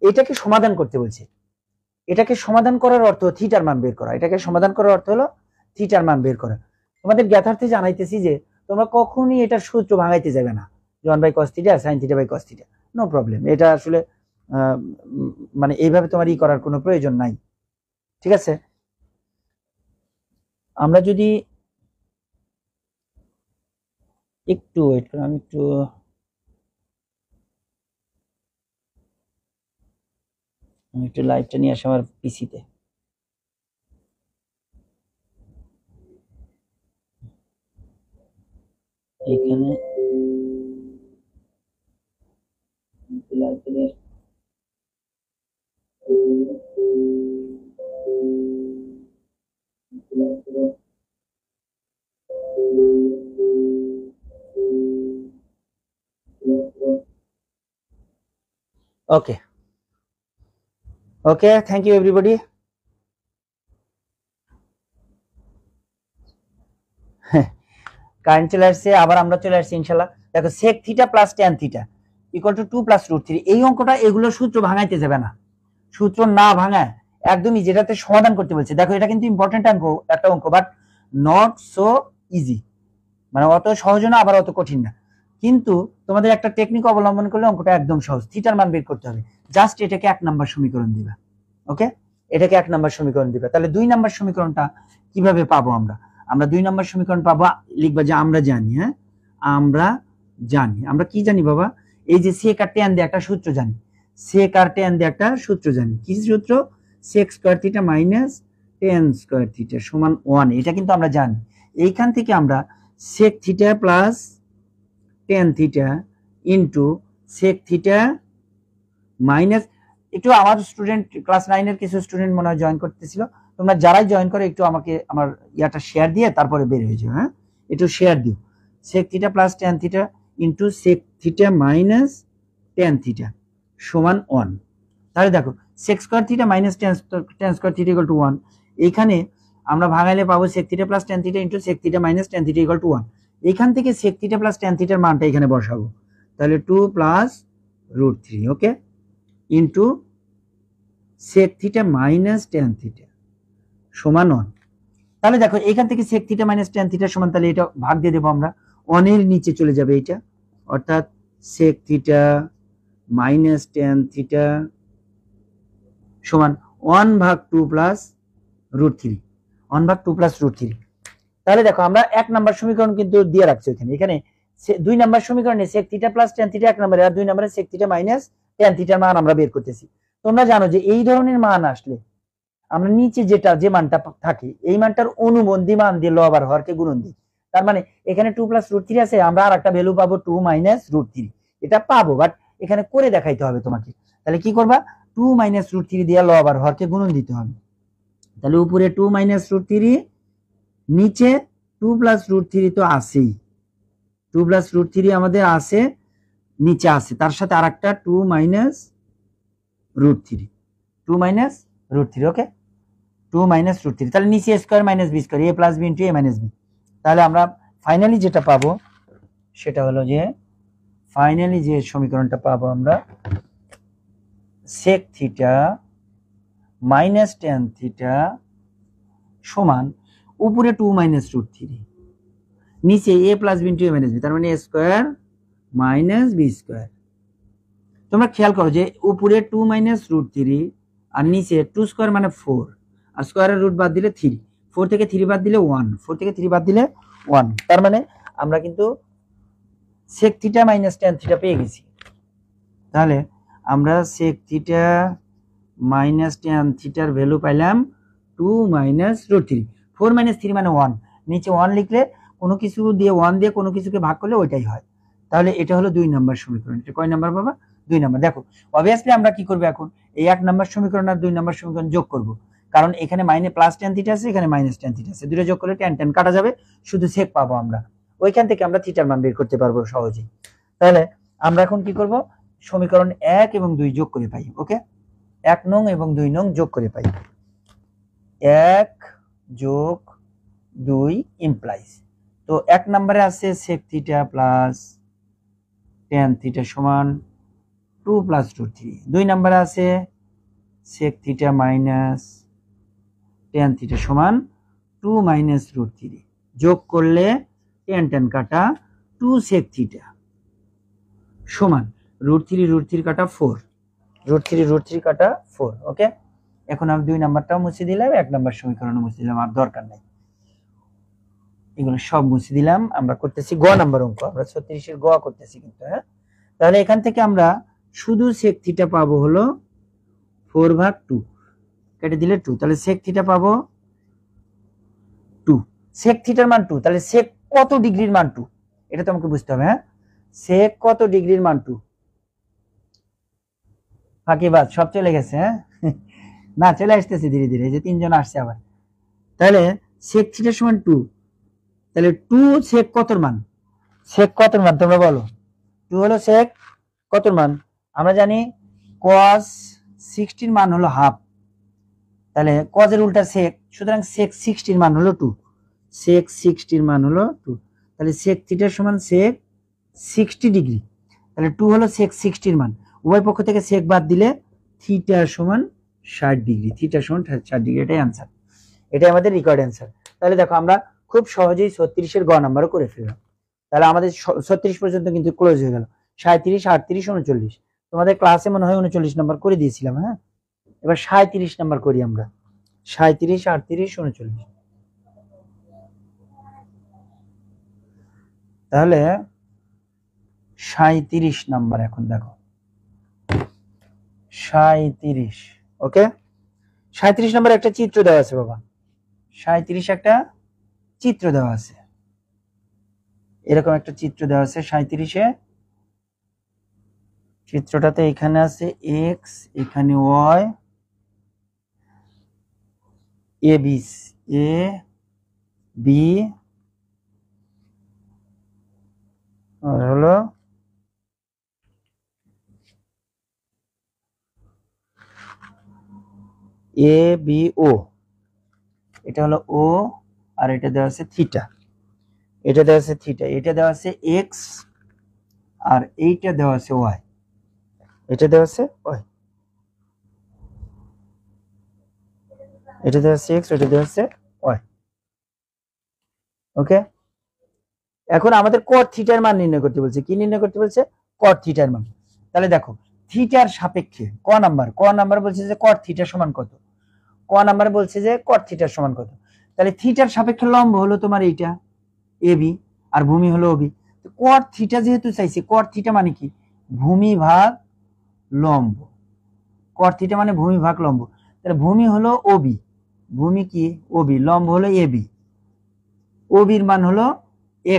এটাকে সমাধান করতে বলছে, এটাকে সমাধান করার অর্থ থিটার মান বের করা, এটাকে সমাধান করার অর্থ হলো থিটার মান বের করা। তোমাদের জ্ঞাতার্থে জানাইতেছি যে তোমরা কখনই এটার সূত্র ভাঙাইতে যাবে না, 1 cos theta sin theta cos theta, no problem, এটা আসলে মানে এইভাবে তোমার করার কোনো প্রয়োজন নাই, ঠিক আছে। আমরা যদি একটু ওয়েট করি, আমি একটু লাইভটা নিয়ে আসি আমার পিসিতে। এখানে okay okay, thank you everybody. Current চলে আসছে, আবার আমরা চলে আসছি ইনশাল্লাহ। দেখো sec theta plus tan theta equal to 2 plus root 3। এই অঙ্কটা এগুলো সূত্র ভাঙাইতে যাবে না, সূত্র না ভাঙায় একদমই যেটাতে সমাধান করতে বলছে। দেখো এটা কিন্তু ইম্পর্টেন্ট একটা অঙ্ক, বাট নট সো ইজি, মানে অত সহজ না আবার অত কঠিন না। কিন্তু তোমাদের একটা টেকনিক অবলম্বন করলে অঙ্কটা একদম সহজ। থিটার মান বের করতে হবে, জাস্ট এটাকে 1 নাম্বার সমীকরণ দিবা। ওকে, এটাকে 1 নাম্বার সমীকরণ দিবা। তাহলে 2 নাম্বার সমীকরণটা কিভাবে পাবো আমরা? আমরা 2 নাম্বার সমীকরণ পাবো, লিখবা যে আমরা জানি। হ্যাঁ, আমরা কি জানি বাবা? এই যে sec আর tan দিয়ে একটা সূত্র জানি, sec আর tan দিয়ে একটা সূত্র জানি। কি সূত্র? sec square theta minus tan square theta সমান 1। এটা কিন্তু আমরা জানি। এইখান থেকে আমরা sec theta plus tan theta into sec theta minus, একটু আমার স্টুডেন্ট ক্লাস 9 এর কিছু স্টুডেন্ট মনে হয় জয়েন করতেছিল, তোমরা যারাই জয়েন করে একটু আমাকে আমার ইয়াটা শেয়ার দিয়ে তারপরে বের হয়ে যাও। হ্যাঁ, একটু শেয়ার দিও। sec theta plus tan theta into sec theta minus tan theta সমান 1। তাহলে দেখো sec square theta minus tan square theta equal to 1। এইখানে আমরা ভাঙাইলে পাবো sec theta plus tan theta into sec theta minus tan theta equal to 1। এইখান থেকে sec theta plus tan থিটার মানটা এখানে বসাবো, তাহলে 2 plus root 3, okay, into sec theta minus tan theta সমান 1। তাহলে দেখো এখান থেকে sec theta minus tan theta সমান, তাহলে এটা ভাগ দিয়ে দেবো আমরা, 1 এর নিচে চলে যাবে এটা, অর্থাৎ sec theta minus tan theta সমান 1 ভাগ 2 প্লাস রুট 3, 1 ভাগ 2 প্লাস রুট 3। তাহলে দেখো আমরা 1 নাম্বার সমীকরণ কিন্তু দিয়ে রাখছি এখানে 2 নাম্বার সমীকরণে sec theta plus tan theta 1 নম্বরে, আর 2 নম্বরে sec থিটা মাইনাস tan থিটার মান আমরা বের করতেছি। তোমরা জানো যে এই ধরনের মান আসলে আমরা নিচে যে মানটা থাকে এই মানটার অনুবন্ধী মান দিয়ে লব আর হরকে গুণন দিই। তার মানে এখানে 2 প্লাস রুট 3 আছে, আমরা আর একটা ভ্যালু পাবো 2 মাইনাস রুট 3। এটা পাবো, বাট এখানে করে দেখাইতে হবে তোমাকে। তাহলে কি করবা? 2 মাইনাস রুট 3 দিয়ে লব আর হরকে গুণন দিতে হবে। তাহলে উপরে 2 মাইনাস রুট 3, নিচে 2 প্লাস রুট 3 তো আছেই, 2 প্লাস রুট 3 আমাদের আছে, নিচে আছে, তার সাথে আর একটা 2 মাইনাস রুট 3, 2 মাইনাস রুট 3, ওকে, 2 মাইনাস রুট 3। তাহলে নিচে স্কয়ার মাইনাস বি স্কয়ার, এ প্লাস বি ইন্টু এ মাইনাস বি। তাহলে আমরা ফাইনালি যেটা পাবো সেটা হলো যে, ফাইনালি যে সমীকরণটা পাবো আমরা, sec theta minus tan theta সমান উপরে 2 মাইনাস রুট 3, নিচে এ প্লাস বি ইন্টু এ মাইনাস বি, তার মানে এ স্কয়ার মাইনাস বি স্কয়ার। তোমরা খেয়াল করো যে উপরে 2 মাইনাস রুট 3 আর নিচে 2 স্কয়ার মানে 4, আর স্কয়ারের রুট বাদ দিলে 3, 4 থেকে 3 বাদ দিলে 1, 4 থেকে 3 বাদ দিলে 1। তার মানে আমরা কিন্তু sec theta minus tan theta পেয়ে গেছি। তাহলে আমরা sec থিটা মাইনাস tan থিটার ভ্যালু পাইলাম 2 মাইনাস রুট 3। 4 মাইনাস 3 মানে 1, নিচে 1 লিখলে কোনো কিছু দিয়ে 1 দিয়ে কোনো কিছুকে ভাগ করলে ওইটাই হয়। তাহলে এটা হলো 2 নাম্বার সমীকরণ। এটা কয় নাম্বার বাবা? 2 নাম্বার। দেখো অবভিয়াসলি আমরা কি করব এখন, এই 1 নাম্বার সমীকরণ আর 2 নাম্বার সমীকরণ যোগ করব, কারণ এখানে মাইনাস প্লাস tan থিটা আছে, এখানে মাইনাস tan থিটা আছে, দুটো যোগ করলে tan tan কাটা যাবে, শুধু sec পাবো আমরা। ওইখান থেকে আমরা থিটার মান বের করতে পারবো সহজেই। তাহলে আমরা এখন কি করব, সমীকরণ 1 এবং 2 যোগ করে পাই। ওকে, 1 নং এবং 2 নং যোগ করে পাই। 1 যোগ 2 ইমপ্লাইজ, তো 1 নম্বরে আছে sec theta plus tan theta সমান 2 প্লাস রুট 3, 2 নম্বরে আছে sec theta minus tan theta সমান 2 মাইনাস রুট 3, যোগ করলে tan tan কাটা 2 sec থিটা সমান রুট 3 কাটা 4, রুট 3 কাটা 4। ওকে, এখন আমি 2 নাম্বারটাও মুছে দিলাম, 1 নাম্বার সমীকরণও মুছে দিলাম, আর দরকার নাই। এগুলো সব মুছে দিলাম। আমরা করতেছি গ নাম্বার অঙ্ক, আমরা 36 গ করতেছি কিন্তু। হ্যাঁ, তাহলে এখান থেকে আমরা শুধু sec থিটা পাবো হলো 4/2, কেটে দিলে 2, তাহলে sec থিটা পাবো 2। sec থিটার মান 2, তাহলে sec কত ডিগ্রির মান 2 এটা তোমাকে বুঝতে হবে। হ্যাঁ, sec কত ডিগ্রির মান 2, ফাঁকিবাজ সব চলে গেছে। হ্যাঁ না, চলে আসতেছে ধীরে ধীরে, এই যে তিনজন আসছে আবার। তাহলে sec থিটার সমান 2, তাহলে 2 sec কতর মান, sec কতর মান তোমরা বলো। 2 হলো sec কতর মান, আমরা জানি cos 60 মান হলো হাফ, তাহলে cos এর উল্টা sec, সুতরাং sec 60 মান হলো 2, sec 60 মান হলো 2, তাহলে sec থিটার সমান sec 60 ডিগ্রি, তাহলে 2 হলো sec 60 মান। উভয় পক্ষ থেকে sec বাদ দিলে থিটা সমান 60 ডিগ্রি, থিটা সমান 60 ডিগ্রি, এটাই आंसर, এটাই আমাদের রিকোয়ার্ড आंसर। তাহলে দেখো আমরা খুব সহজেই 36 এর গ নাম্বারও করে ফেললাম। তাহলে আমাদের 36 পর্যন্ত কিন্তু ক্লোজ হয়ে গেল। 37, 38, 39, তোমাদের ক্লাসে মনে হয় 39 নাম্বার করে দিয়েছিলাম। হ্যাঁ, এবার 37 নাম্বার করি আমরা, 37, 38, 39। তাহলে 37 নাম্বার এখন দেখো, 37, ওকে। 37 নাম্বার একটা চিত্র দেওয়া আছে বাবা, 37 একটা চিত্র দেওয়া আছে, এরকম একটা চিত্র দেওয়া আছে 37-এ। চিত্রটাতে এখানে আছে x, এখানে y, a b আর হলো a b o, এটা হলো o, আর এটা দেওয়া আছে থিটা, এটা দেওয়া আছে থিটা, এটা দেওয়া আছে x, আর এইটা দেওয়া আছে y, এটা দেওয়া আছে y, এটা দেওয়া আছে x, এটা দেওয়া আছে y, ওকে। এখন আমাদের cot থিটার মান নির্ণয় করতে বলছে, কি নির্ণয় করতে বলছে, cot থিটার মান। তাহলে দেখো থিটার সাপেক্ষে ক নাম্বার বলছে যে cot থিটা সমান কত, ক নাম্বার বলছে যে cot থিটার সমান কত। তাহলে থিটার সাপেক্ষে লম্ব হলো তোমার এইটা ab, আর ভূমি হলো ob। তো cot থিটা যেহেতু চাইছে, cot থিটা মানে কি, ভূমি ভাগ লম্ব, cot থিটা মানে ভূমি ভাগ লম্ব, তাহলে ভূমি হলো ob, ভূমি কি ob, লম্ব হলো ab, ob এর মান হলো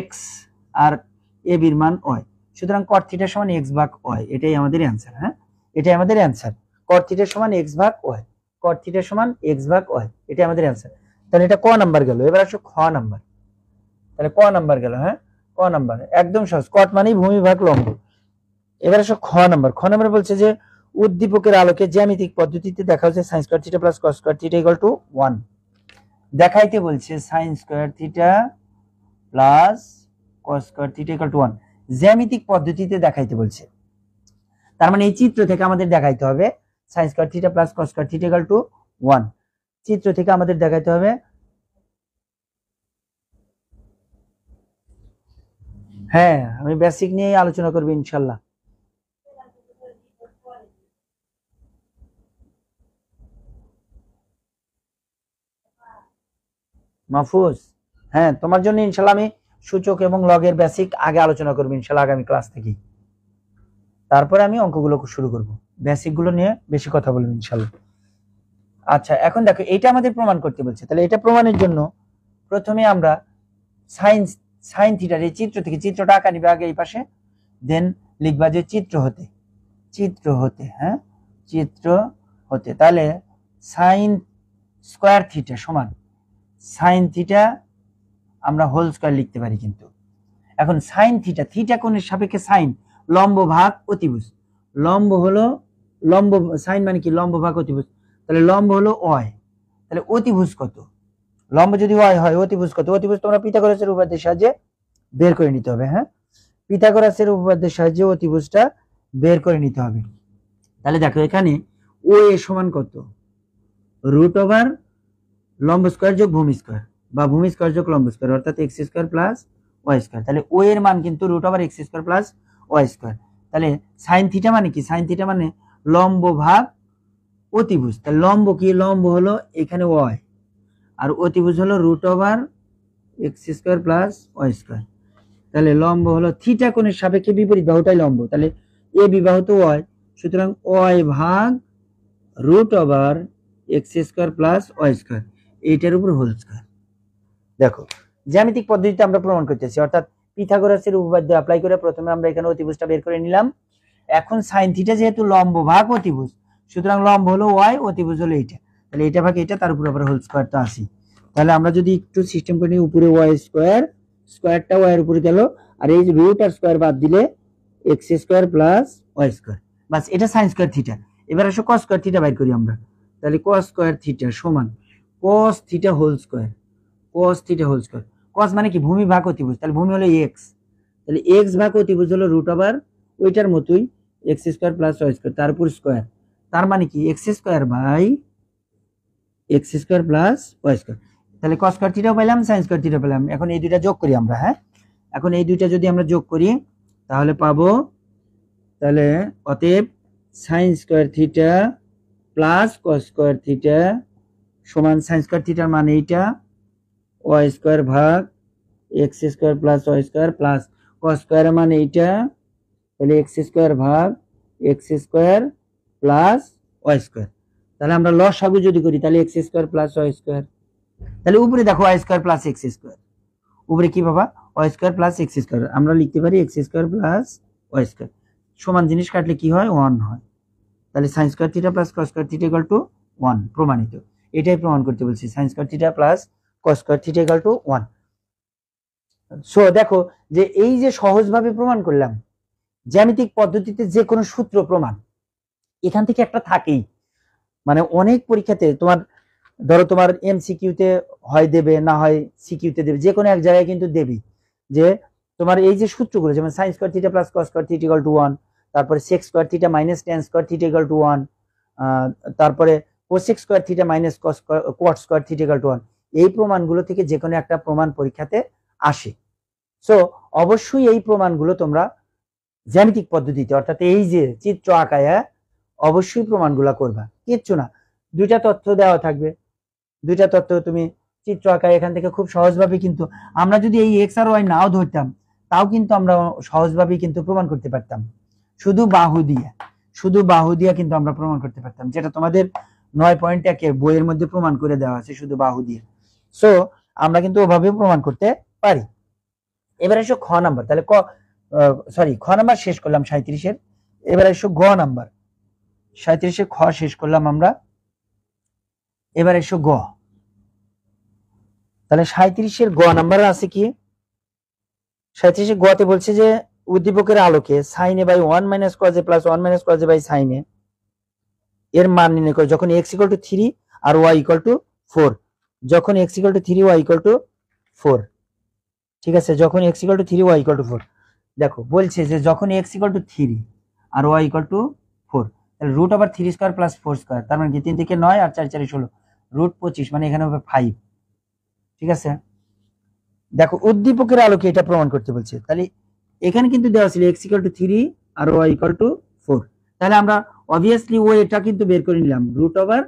x, আর ab এর মান y, সুতরাং cot থিটা সমান x ভাগ y, এটাই আমাদের অ্যানসার। হ্যাঁ, এটাই আমাদের অ্যানসার, cot থিটা সমান x ভাগ y, cot থিটা সমান x ভাগ y, এটাই আমাদের অ্যানসার। তাহলে এটা ক নাম্বার গেল। এবার আসো খ নাম্বার, তাহলে ক নাম্বার গেল। হ্যাঁ, ক নাম্বার একদম সহজ, cot মানেই ভূমি ভাগ লম্ব। এবার আসো খ নাম্বার। খ নাম্বার বলছে যে উদ্দীপকের আলোকে জ্যামিতিক পদ্ধতিতে দেখা হচ্ছে sin square theta plus cos square theta equal to 1, দেখাইতে বলছে sin square theta plus cos square theta equal to 1, জ্যামিতিক পদ্ধতিতে দেখাইতে বলছে। তার মানে এই চিত্র থেকে আমাদের দেখাইতে হবে sin square theta plus cos square theta equal to 1, চিত্র থেকে আমাদের দেখাইতে হবে। হ্যাঁ, আমি বেসিক নিয়ে আলোচনা করব ইনশাআল্লাহ। মাহফুজ, হ্যাঁ তোমার জন্য ইনশাআল্লাহ আমি সূচক এবং লগের বেসিক আগে আলোচনা করব ইনশাআল্লাহ আগামী ক্লাস থেকে, তারপরে আমি অঙ্কগুলো শুরু করব, বেসিক গুলো নিয়ে বেশি কথা বলবো ইনশাআল্লাহ। আচ্ছা, এখন দেখো এটা আমাদের প্রমাণ করতে বলছে, তাহলে এটা প্রমাণের জন্য প্রথমে আমরা সাইন থিটার এই চিত্র থেকে, চিত্রটা আঁকা নিবে আগে এই পাশে, দেন লিখবা যে চিত্র হতে, হ্যাঁ চিত্র হতে, তাহলে সাইন স্কয়ার থিটা সমান সাইন থিটা আমরা হোল স্কয়ার লিখতে পারি কিন্তু। এখন সাইন থিটা, থিটা কোণের সাপেক্ষে সাইন, লম্ব ভাগ অতিভুজ, লম্ব হলো লম্ব, সাইন মানে কি লম্ব ভাগ অতিভুজ, তাহলে লম্ব হলো ওয়াই, তাহলে অতিভুজ কত, লম্ব যদি ওয়াই হয় অতিভুজ কত, অতিভুজ তোমরা পিথাগোরাসের উপপাদ্যের সাহায্যে বের করে নিতে হবে। হ্যাঁ, পিথাগোরাসের উপপাদ্যের সাহায্যে অতিভুজটা বের করে নিতে হবে। তাহলে দেখো এখানে ও এ সমান কত, রুট ওভার লম্ব স্কয়ার যোগ ভূমি স্কয়ার, বা ভূমি স্কয়ার যোগ লম্ব স্কয়ার, অর্থাৎ x square plus y square. তাহলে ও এর মান কিন্তু root over x square plus y square. তাহলে সাইন থিটা মানে কি, সাইন থিটা মানে লম্ব ভাগ অতিভুজ, তাহলে লম্ব কি, লম্ব হলো এখানে ওয়াই, আর অতিভুজ হলো root over x square plus y square. তাহলে লম্ব হলো থিটা কোণের সাপেক্ষে বিপরীত বাহুটাই লম্ব, তাহলে এ বিবাহ তো ওয়াই, সুতরাং ওয়াই ভাগ root over x square plus y square, এইটার উপর হোল স্কোয়ার। দেখো জ্যামিতিক পদ্ধতিতে আমরা প্রমাণ করতেছি, অর্থাৎ পিথাগোরাসের উপপাদ্য অ্যাপ্লাই করে প্রথমে আমরা এখানে অতিভুজটা বের করে নিলাম। এখন সাইন থিটা যেহেতু লম্ব ভাগ অতিভুজ, সুতরাং লম্ব হলো ওয়াই, অতিভুজ হলো এইটা, তাহলে এটা ভাগ এটা, তার উপর আবার হোল স্কোয়ার তো আসি। তাহলে আমরা যদি একটু সিস্টেম করে নিই, উপরে ওয়াই স্কোয়ার, স্কোয়ারটা ওয়াই এর উপরে গেল, আর এই যে রুট আর স্কোয়ার বাদ দিলে x square plus y square, বাস এটা সাইন স্কোয়ার থিটা। এবার আসো কস স্কোয়ার থিটা বাইর করি আমরা, তাহলে কস স্কোয়ার থিটা সমান cos theta whole square, cos theta whole square. Cos মানে কি ভূমি ভাগ অতিভুজ, তাহলে ভূমি হলো এক্স, তাহলে এক্স ভাগ অতিভুজ হলো রুট ওভার ওইটার মতোই x square plus y square, তার উপর স্কোয়ার, তার মানে কি x square by x square plus y square. তাহলে কস স্কোয়ার থিটাও পেলাম, সাইন স্কোয়ার থিটা পেলাম। এখন এই দুইটা যোগ করি আমরা, হ্যাঁ এখন এই দুইটা যদি আমরা যোগ করি তাহলে পাবো, তাহলে অতএব sine square theta plus cos square theta সমান সাইন স্কোয়ার থিটার মান এইটা, ওয়াই স্কোয়ার ভাগ x square plus y square plus cos স্কোয়ারের মান এইটা, তাহলে এক্স স্কোয়ার ভাগ x square plus y square. তাহলে আমরা লসাগু যদি করি তাহলে x square plus y square, তাহলে উপরে দেখো y square plus x square, উপরে কি পাবা y square plus x square, আমরা লিখতে পারি x square plus y square, সমান জিনিস কাটলে কি হয় 1 হয়। তাহলে sign square theta plus cos square theta equal to 1, প্রমাণিত। এটাই প্রমাণ করতে বলছি, sign square theta plus cos square theta equal to 1। So দেখো যে এই যে সহজভাবে প্রমাণ করলাম, জ্যামিতিক পদ্ধতিতে যে কোনো সূত্র প্রমাণ এখান থেকে একটা থাকেই, মানে অনেক পরীক্ষাতে তোমার ধরো তোমার এমসিকিউতে হয় দেবে, না হয় সিকিউতে দেবে, যে কোনো এক জায়গায় কিন্তু দেবে যে তোমার এই যে সূত্রগুলো, যেমন sine square theta plus cos square theta equal to 1, তারপরে sec square theta minus tan square theta equal to 1, তারপরে cosec square theta minus cot square theta equal to 1, এই প্রমাণগুলো থেকে যে কোনো একটা প্রমাণ পরীক্ষাতে আসে। সো অবশ্যই এই প্রমাণগুলো তোমরা জ্যামিতিক পদ্ধতিতে, অর্থাৎ এই যে চিত্র আঁকায় অবশ্যই প্রমাণগুলো করবা, কিচ্ছু না, দুইটা তথ্য দেওয়া থাকবে, দুইটা তথ্য তুমি চিত্র আঁকায় এখান থেকে খুব সহজভাবে, কিন্তু আমরা যদি এই এক্স আর ওয়াই নাও ধরতাম তাও কিন্তু আমরা সহজভাবে কিন্তু প্রমাণ করতে পারতাম, শুধু বাহু দিয়ে কিন্তু আমরা প্রমাণ করতে পারতাম, যেটা তোমাদের 9.1 বইয়ের মধ্যে প্রমাণ করে দেওয়া আছে শুধু বাহু দিয়ে। সো আমরা কিন্তু ওভাবে প্রমাণ করতে পারি। এবার এসো খ নাম্বার, তাহলে খ নাম্বার শেষ করলাম 37-এর, এবার এসো গ নাম্বার। 37-এর খ শেষ করলাম আমরা, এবার এসো গ। তাহলে 37-এর গ নাম্বার আছে কি, 37-এর গতে বলছে যে উদ্দীপকের আলোকে sine a by 1 minus cos a plus 1 minus cos a by sine a এর মান নির্ণয় করে যখন x ইকুয়াল টু 3 আর y ইকুয়াল টু 4, যখন x equal to 3 y equal to 4, ঠিক আছে, যখন x equal to 3 y equal to 4, দেখো বলছে যে যখন x ইকুয়াল টু 3 আর y ইকুয়াল টু 4, তাহলে root over 3 square plus 4 square, তার মানে কি 3 থেকে 9 আর 4 4 16, রুট 25, মানে এখানে হবে 5, ঠিক আছে। দেখো উদ্দীপকের আলোকে এটা প্রমাণ করতে বলছে, তাহলে এখানে কিন্তু দেওয়া ছিল x ইকুয়াল টু 3 আর y ইকুয়াল টু 4, তাহলে আমরা অবভিয়াসলি ও এটা কিন্তু বের করে নিলাম, root over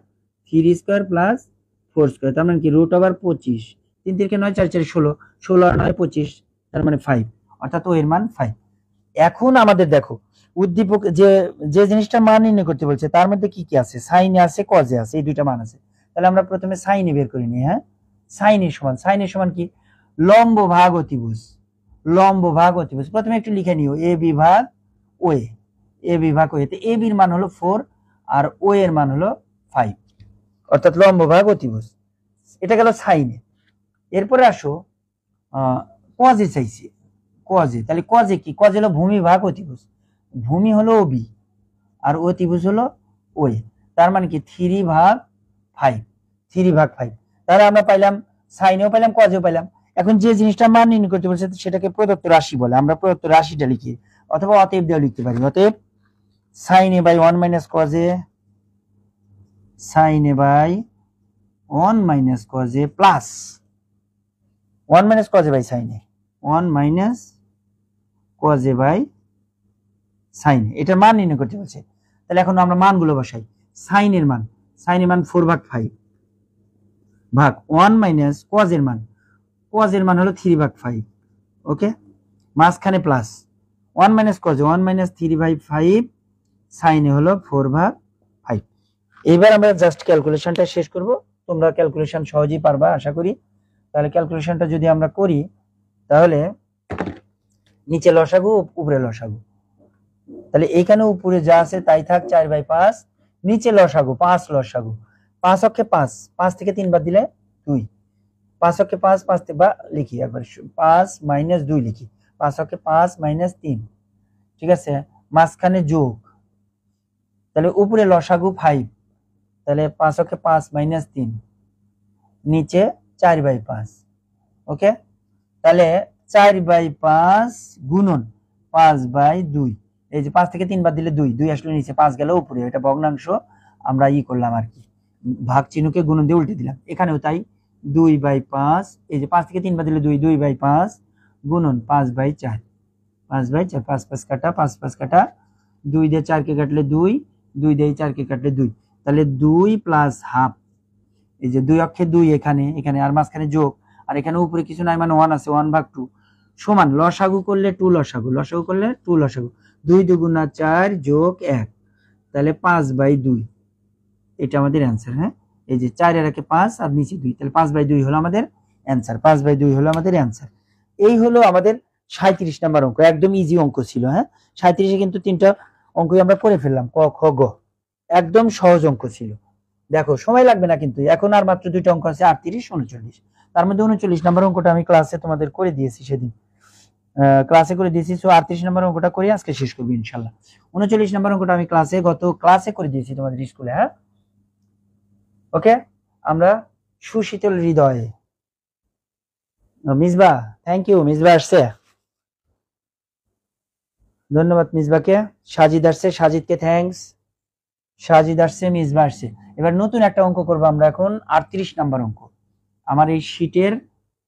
3 square plus 4 square, তার মানে কি রুট ওভার 25, 3 থেকে 9 4 4 16, 16 আর 9 25, তার মানে 5, অর্থাৎ ও এর মান 5। এখন আমাদের দেখো উদ্দীপক যে যে জিনিসটা মান নির্ণয় করতে বলছে তার মধ্যে কি কি আছে, সাইনে আছে কজে আছে, এই দুইটা মান আছে। তাহলে আমরা প্রথমে সাইনে বের করে নিই, হ্যাঁ সাইনের সমান কি লম্ব ভাগ অতিভুজ, প্রথমে একটু লিখে নিও এ বিভাগ ওএ, তে এ বির মান হলো 4 আর ও এর মান হলো 5, অর্থাৎ লম্ব ভাগ অতিভুজ, এটা গেল সাইনে। এরপরে আসো কজে চাইছি, তাহলে কজে কি, কজ হলো ভূমি ভাগ অতিভুজ, ভূমি হলো ওবি আর অতিভুজ হলো ওএ, তার মানে কি 3/5, তাহলে আমরা পাইলাম সাইনেও পাইলাম কজেও পাইলাম। এখন যে জিনিসটা মান নির্ণয় করতে বলছে সেটাকে প্রদত্ত রাশি বলে, আমরা প্রদত্ত রাশিটা লিখি, অথবা অতএব দিয়েও লিখতে পারি, অতএব সাইন এ বাই 1 মাইনাস কজে, সাইন এ বাই 1 মাইনাস কজে প্লাস 1 মাইনাস কজে বাই সাইনে, 1 মাইনাস কজে বাই সাইনে, এটার মান নির্ণয় করতে বলছে। তাহলে এখন আমরা মানগুলো বসাই, সাইনের মান 4/5 ভাগ 1 মাইনাস কজের মান, cos এর মান হলো 3/5, ওকে, মাঝখানে plus 1 minus cos 1 minus 3/5 sin এ হলো 4/5। এবার আমরা জাস্ট ক্যালকুলেশনটা শেষ করব, তোমরা ক্যালকুলেশন সহজেই পারবা আশা করি। তাহলে ক্যালকুলেশনটা যদি আমরা করি তাহলে নিচে লসাগু উপরে লসাগু, তাহলে এখানে উপরে যা আছে তাই থাক 4/5, নিচে লসাগু 5 লসাগু, 5 অক্ষে 5, 5 থেকে 3 বাদ দিলে 2, 5 অক্ষে 5, 5 থেকে বা লিখি একবার 5 মাইনাস 2 লিখি, 5 অক্ষে 5 মাইনাস 3, ঠিক আছে, মাঝখানে যোগ, তাহলে উপরে লসাগু 5, তাহলে 5 অক্ষে 5 মাইনাস 3, নিচে 4/5, ওকে, তাহলে 4/5 গুণন 5/2, এই যে 5 থেকে 3 বাদ দিলে 2, 2 আসলে নিচে, 5 গেল উপরে, এটা ভগ্নাংশ আমরা করলাম আর কি, ভাগ চিহ্নকে গুণন দিয়ে উল্টে দিলাম, এখানেও তাই 2/5, এই যে 5 থেকে 3 বাদ দিলে 2, 2/5 গুণন 5/4, 5/4, 5 5 কাটা, 5 5 কাটা, 2 দিয়ে 4 কে কাটলে 2, 2 দিয়ে 4 কে কাটলে 2, তাহলে 2 প্লাস হাফ, এই যে 2 অক্ষে 2 এখানে, এখানে আর মাঝখানে যোগ, আর এখানে উপরে কিছু নাই মানে 1 আছে, 1/2 সমান লসাগু করলে 2 লসাগু, লসাগু করলে 2 লসাগু, 2 দুগুণা 4 যোগ 1, তাহলে 5/2, এটা আমাদের অ্যান্সার। হ্যাঁ, এই যে 4 এর একে 5 আর নিচে 2, তাহলে 5/2 হলো আমাদের অ্যান্সার, 5/2 হলো আমাদের অ্যান্সার। এই হলো আমাদের 37 নাম্বার অঙ্ক, একদম ইজি অঙ্ক ছিল। হ্যাঁ, 37-এ কিন্তু 3টা অঙ্কই আমরা করে ফেললাম, ক খ গ, একদম সহজ অঙ্ক ছিল। দেখো সময় লাগবে না কিন্তু, এখন আর মাত্র 2টা অঙ্ক আছে, 38 39, তার মধ্যে 39 নাম্বার অঙ্কটা আমি ক্লাসে তোমাদের করে দিয়েছি, সেদিন ক্লাসে করে দিয়েছি। সো 38 নাম্বার অঙ্কটা করে আজকে শেষ করবো ইনশাল্লাহ। 39 নাম্বার অঙ্কটা আমি গত ক্লাসে করে দিয়েছি তোমাদের স্কুলে। হ্যাঁ, ওকে, আমরা সুশীতল হৃদয়ে, মিসবা, থ্যাংক ইউ, মিসবা আসছে, ধন্যবাদ মিসবাকে। সাজিদ আসছে, সাজিদকে থ্যাঙ্কস, সাজিদ আসছে, মিসবা আসছে। এবার নতুন একটা অঙ্ক করবো আমরা এখন, 38 নাম্বার অঙ্ক, আমার এই শীটের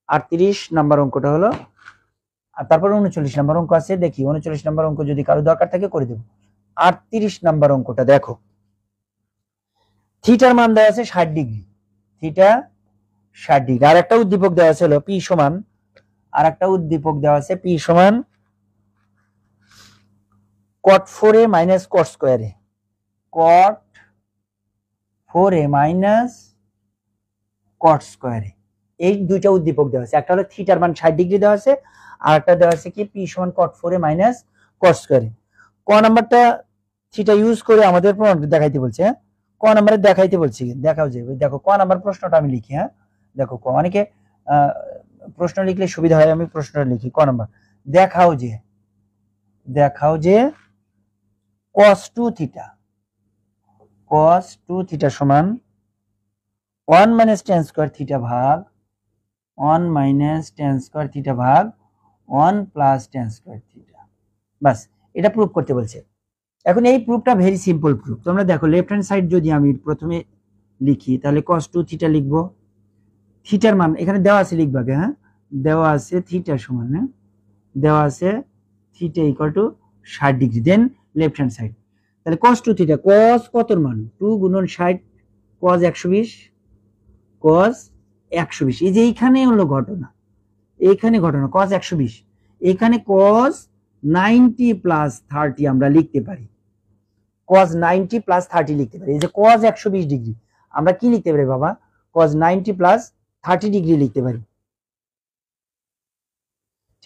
38 নাম্বার অঙ্কটা হলো, আর তারপর 39 নাম্বার অঙ্ক আছে, দেখি 39 নাম্বার অঙ্ক যদি কারো দরকার থাকে করে দেব। 38 নাম্বার অঙ্কটা দেখো, থিটার মান দেওয়া আছে 60 ডিগ্রি, থিটা 60 ডিগ্রি, আর একটা উদ্দীপক দেওয়া আছে হলো পি সমান, আর একটা উদ্দীপক দেওয়া আছে পি সমান cot 4a minus cot স্কয়ারে, cot 4a minus cot স্কয়ারে, এই দুইটা উদ্দীপক দেওয়া আছে। একটা হলো থিটার মান 60 ডিগ্রি দেওয়া আছে, আর একটা দেওয়া আছে কি পি সমান cot 4a মাইনাস cot স্কয়ারে। ক নাম্বারটা থিটা ইউজ করে আমাদের প্রমাণ দেখাইতে বলছে। হ্যাঁ, ক নাম্বারে দেখাইতে বলছি, দেখাও যে, দেখো ক নাম্বার প্রশ্নটা আমি লিখি। হ্যাঁ, দেখো ক, অনেকে প্রশ্ন লিখলে সুবিধা হয়, আমি প্রশ্নটা লিখি। ক নাম্বার, দেখাও যে, দেখাও যে cos 2 থিটা, cos 2 থিটা সমান 1 মাইনাস tan স্কয়ার থিটা ভাগ 1 মাইনাস tan স্কয়ার থিটা ভাগ 1 প্লাস tan স্কয়ার থিটা। বাস, এটা প্রুফ করতে বলছে। এখন এই প্রুফটা ভেরি সিম্পল প্রুফ। তোমরা দেখো লেফট হ্যান্ড সাইড যদি আমি প্রথমে লিখি, তাহলে cos 2 থিটা লিখবো, থিটার মান এখানে দেওয়া আছে লিখবাকে। হ্যাঁ, দেওয়া আছে থিটা সমান, হ্যাঁ দেওয়া আছে theta equal to 60 degree, then left hand side, তাহলে cos 2 থিটা, cos কতর মান 2 গুণন 60, cos 120, cos 120, এই যে এইখানে হলো ঘটনা, এইখানে ঘটনা cos 120, এখানে cos 90 প্লাস 30 আমরা লিখতে পারি, cos 90 প্লাস 30 লিখতে পারি। এই যে cos 120 ডিগ্রি আমরা কি লিখতে পারি বাবা, cos 90 প্লাস 30 ডিগ্রি লিখতে পারি,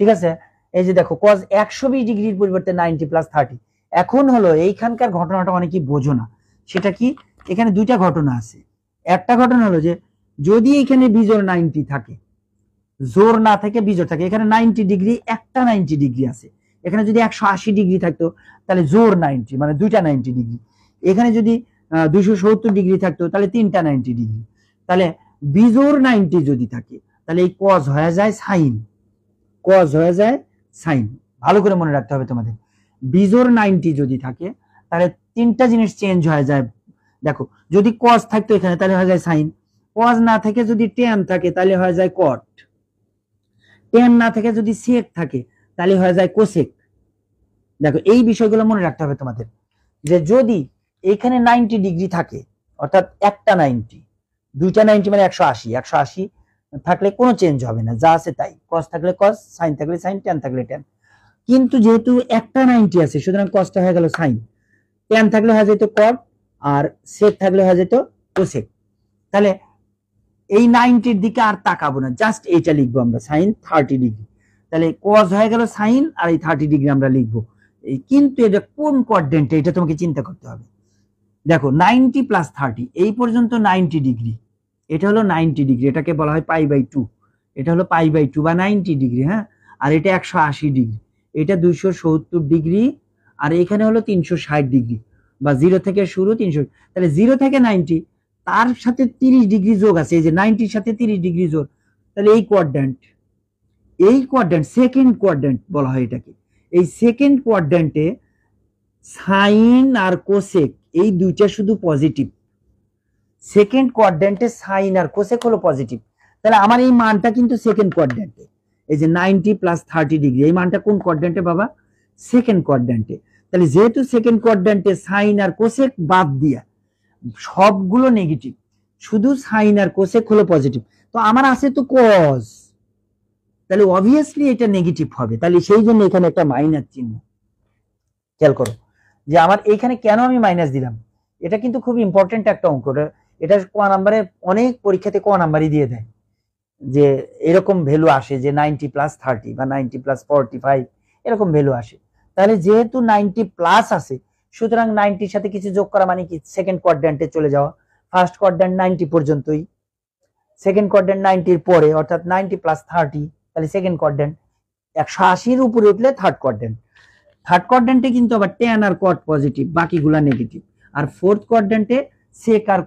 ঠিক আছে। এই যে দেখো cos 120 ডিগ্রির পরিবর্তে 90 প্লাস 30। এখন হলো এইখানকার ঘটনাটা অনেকেই বোঝো না, সেটা কি, এখানে দুইটা ঘটনা আছে। একটা ঘটনা হলো যে যদি এখানে বিজোড় 90 থাকে, জোর না থেকে বিজোড় থাকে, এখানে 90 ডিগ্রি, একটা 90 ডিগ্রি আছে, এখানে যদি 180 ডিগ্রি থাকতো তাহলে জোর 90 মানে দুইটা 90 ডিগ্রি, এখানে যদি 270 ডিগ্রি থাকতো তাহলে তিনটা 90 ডিগ্রি, তাহলে বিজোড় 90 যদি থাকে তাহলে এই cos হয়ে যায় সাইন, cos হয়ে যায় সাইন। ভালো করে মনে রাখতে হবে তোমাদের, বিজোড় 90 যদি থাকে তাহলে তিনটা জিনিস চেঞ্জ হয়ে যায়। দেখো যদি cos থাকতো এখানে তাহলে হয়ে যায় সাইন, cos না থেকে যদি tan থাকে তাহলে হয়ে যায় cot, tan না থেকে যদি sec থাকে তাহলে হয়ে যায় cosec। দেখো এই বিষয়গুলো মনে রাখতে হবে তোমাদের, যে যদি এখানে 90 ডিগ্রি থাকে, অর্থাৎ একটা 90, দুইটা 90 মানে 180, থাকলে কোনো চেঞ্জ হবে না, যা আছে তাই, কস থাকলে কস, সাইন থাকলে সাইন, ট্যান থাকলে ট্যান। কিন্তু যেহেতু একটা 90 আছে সুতরাং কসটা হয়ে গেল সাইন, ট্যান থাকলে হয়ে যেত কট, আর সেক থাকলে হয়ে যেত কোসেক। তাহলে এই 90-র দিকে আর তাকাবো না, জাস্ট এইটা লিখবো আমরা, সাইন 30 ডিগ্রি। তাহলে কস হয়ে গেল সাইন, আর এই 30 ডিগ্রি আমরা লিখবো। কিন্তু এটা কোন কোয়াড্রেন্টে, এটা তোমাকে চিন্তা করতে হবে। দেখো 90 প্লাস 30, এই পর্যন্ত 90 ডিগ্রি, এটা হলো 90 ডিগ্রি, এটাকে বলা হয় π/2, এটা হলো π/2 বা 90 ডিগ্রি, হ্যাঁ। আর এটা 180 ডিগ্রি, এটা 270 ডিগ্রি, আর এখানে হলো 360 ডিগ্রি, বা 0 থেকে শুরু 300। তাহলে 0 থেকে 90, তার সাথে 30 ডিগ্রি যোগ আছে, এই যে 90-র সাথে 30 ডিগ্রি যোগ, তাহলে এই কোয়াড্রেন্ট, সেকেন্ড কোয়াড্রেন্ট বলা হয় এটাকে। এই সেকেন্ড কোয়াড্রেন্টে সাইন আর কোসেক এই দুইটা শুধু পজিটিভ, সেকেন্ড কোয়াড্রেন্টে সাইন আর কোসেক হলো পজিটিভ। তাহলে আমার এই মানটা কিন্তু সেকেন্ড কোয়াড্রেন্টে, এই যে 90 প্লাস 30 ডিগ্রি, এই মানটা কোন কোয়াড্রেন্টে বাবা? সেকেন্ড কোয়াড্রেন্টে। তাহলে যেহেতু সেকেন্ড কোয়াড্রেন্টে সাইন আর কোসেক বাদ দিয়া সবগুলো নেগেটিভ, শুধু সাইন আর কোসেক হলো পজিটিভ, তো আমার আছে তো কস, তাহলে অবভিয়াসলি এটা নেগেটিভ হবে। তাহলে সেই জন্য এখানে একটা মাইনাস চিহ্ন। খেয়াল করো যে আমার এইখানে কেন আমি মাইনাস দিলাম, এটা কিন্তু খুব ইম্পর্টেন্ট একটা অঙ্ক। এটা ক নাম্বারে অনেক পরীক্ষাতে ক নাম্বারই দিয়ে দেয়, যে এরকম ভ্যালু আসে যে 90 প্লাস 30 বা 90 প্লাস 45 এরকম ভ্যালু আসে। তাহলে যেহেতু 90 প্লাস আছে সুতরাং 90-র সাথে কিছু যোগ করা মানে কি? সেকেন্ড কোয়াড্রেন্টে চলে যাওয়া। ফার্স্ট কোয়াড্রেন্ট 90 পর্যন্তই, সেকেন্ড কোয়াড্রেন্ট 90-র পরে, অর্থাৎ 90 প্লাস 30, তাহলে সেকেন্ড কোয়াড্রেন্ট। 180-র উপরে উঠলে থার্ড কোয়াড্রেন্ট। থার্ড কোয়াড্রেন্টে কিন্তু আবার ট্যান আর কট পজিটিভ, বাকিগুলা নেগেটিভ। আর ফোর্থ কোয়াড্রেন্টে সেক আর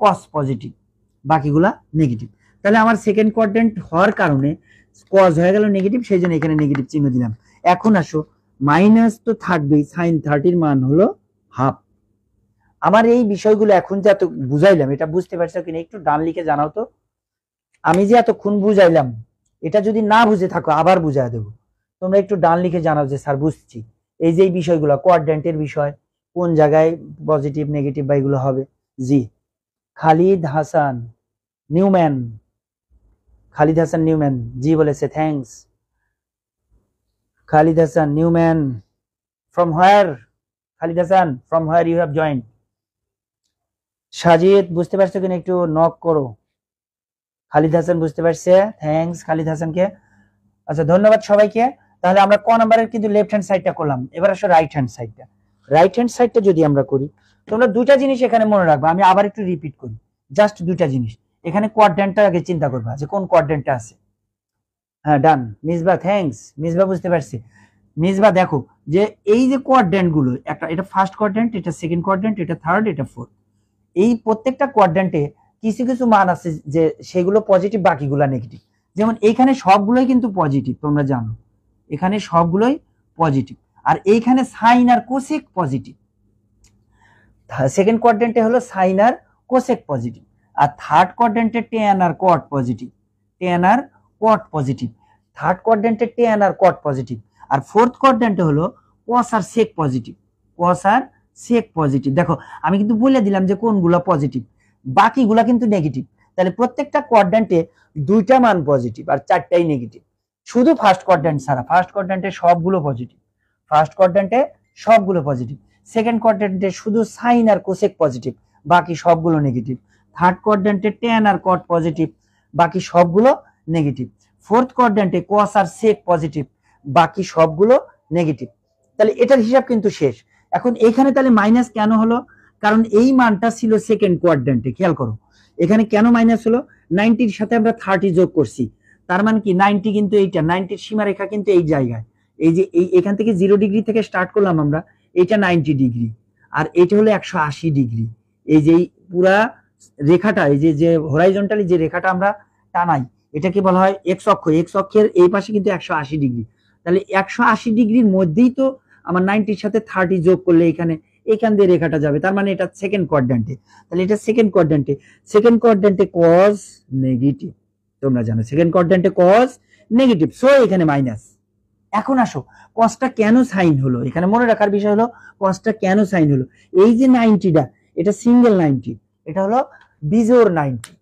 কস পজিটিভ, বাকিগুলা নেগেটিভ। তাহলে আমার সেকেন্ড কোয়াড্রেন্ট হওয়ার কারণে কস হয়ে গেল নেগেটিভ, সেই জন্য এখানে নেগেটিভ চিহ্ন দিলাম। এখন আসো, মাইনাস তো থাকবেই, সাইন 30-র মান হলো হাফ। আমার এই বিষয়গুলো এখন যে এত বুঝাইলাম, এটা বুঝতে পারছো কিনা একটু ডান লিখে জানাও তো। আমি যে এতক্ষণ বুঝাইলাম, এটা যদি না বুঝে থাকো আবার বুঝাই দেবো। তোমরা একটু ডান লিখে জানাও যে স্যার বুঝছি। এই যে বিষয়গুলো কোয়াড্রেন্টের বিষয়, কোন জায়গায় পজিটিভ নেগেটিভ বা এগুলো হবে। জি, খালিদ হাসান নিউম্যান, খালিদ হাসান নিউম্যান জি বলেছে, thanks. Khalid Hasan Newman, from where? Khalid Hasan, from where you have joined? Sajid বুঝতে পারছো কিনা একটু নক করো। খালিদ হাসান বুঝতে পারছে, থ্যাঙ্কস খালিদ হাসানকে। আচ্ছা, ধন্যবাদ সবাইকে। তাহলে আমরা ক নাম্বারের কিন্তু লেফট হ্যান্ড সাইডটা করলাম, এবার আসো রাইট হ্যান্ড সাইডটা। রাইট হ্যান্ড সাইডটা যদি আমরা করি, তোমরা দুইটা জিনিস এখানে মনে রাখবা, আমি আবার একটু রিপিট করি, জাস্ট দুইটা জিনিস। এখানে কোয়াড্রেন্টটা আগে চিন্তা করবা যে কোন কোয়াড্রেন্টটা আছে। হ্যাঁ, ডান মিসবা, থ্যাঙ্কস মিসবা, বুঝতে পারছি। মিসবা দেখো যে এই যে কোয়াড্রেন্ট গুলো, একটা এটা ফার্স্ট কোয়াড্রেন্ট, এটা সেকেন্ড কোয়াড্রেন্ট, এটা থার্ড, এটা ফোর্থ। এই প্রত্যেকটা কোয়াড্রেন্টে কিছু কিছু মান আছে যে সেগুলো পজিটিভ, বাকিগুলা নেগেটিভ। যেমন এইখানে সবগুলোই কিন্তু পজিটিভ, তোমরা জানো এখানে সবগুলোই পজিটিভ, আর এইখানে সাইন আর কোসেক পজিটিভ। সেকেন্ড কোয়াড্রেন্টে হলো সাইন আর কোসেক পজিটিভ, আর থার্ড কোয়াড্রেন্টে ট্যান আর কট পজিটিভ, ট্যান আর কট পজিটিভ। থার্ড কোয়াড্রেন্টে ট্যান আর কট পজিটিভ, আর ফোর্থ কোয়াড্রেন্টে হলো কস আর সেক পজিটিভ, কস আর সেক পজিটিভ। দেখো আমি কিন্তু বলে দিলাম যে কোনগুলো পজিটিভ, বাকিগুলা কিন্তু নেগেটিভ। তাহলে প্রত্যেকটা কোয়াড্রেন্টে দুইটা মান পজিটিভ আর চারটাই নেগেটিভ, শুধু ফার্স্ট কোয়াড্রেন্ট ছাড়া। ফার্স্ট কোয়াড্রেন্টে সবগুলো পজিটিভ, ফার্স্ট কোয়াড্রেন্টে সবগুলো পজিটিভ। সেকেন্ড কোয়াড্রেন্টে শুধু সাইন আর কোসেক পজিটিভ, বাকি সবগুলো নেগেটিভ। থার্ড কোয়াড্রেন্টে ট্যান আর কট পজিটিভ, বাকি সবগুলো নেগেটিভ। ফোর্থ কোয়াড্রেন্টে কস আর সেক পজিটিভ, বাকি সবগুলো নেগেটিভ। তাহলে এটার হিসাব কিন্তু শেষ। এখন এখানে তাহলে মাইনাস কেন হলো? কারণ এই মানটা ছিল সেকেন্ড কোয়াড্রেন্টে। খেয়াল করো এখানে কেন মাইনাস হলো, 90-র সাথে আমরা 30 যোগ করছি, তার মানে কি 90 কিন্তু এইটা, 90-র সীমারেখা কিন্তু এই জায়গায়, এই যে এখান থেকে 0 ডিগ্রি থেকে স্টার্ট করলাম আমরা, এটা 90 ডিগ্রি, আর এটা হলো 180 ডিগ্রি। এই যে পুরা রেখাটা, এই যে হরাইজন্টালি যে রেখাটা আমরা টানাই, এটাকে বলা হয় এক্স অক্ষ। এক্স অক্ষের এই পাশে কিন্তু 180 ডিগ্রি। তাহলে 180 ডিগ্রির মধ্যেই তো আমার 90-র সাথে 30 যোগ করলে এখান দিয়ে রেখাটা যাবে, তার মানে এটা সেকেন্ড কোয়াড্রেন্টে। তাহলে এটা সেকেন্ড কোয়াড্রেন্টে, সেকেন্ড কোয়াড্রেন্টে কস নেগেটিভ, তোমরা জানো সেকেন্ড কোয়াড্রেন্টে কস নেগেটিভ, সো এখানে মাইনাস। এখন আসো কসটা কেন সাইন হলো, এখানে মনে রাখার বিষয় হলো কসটা কেন সাইন হলো। এই যে 90টা, এটা সিঙ্গেল 90, এটা হলো বিজোড় 90।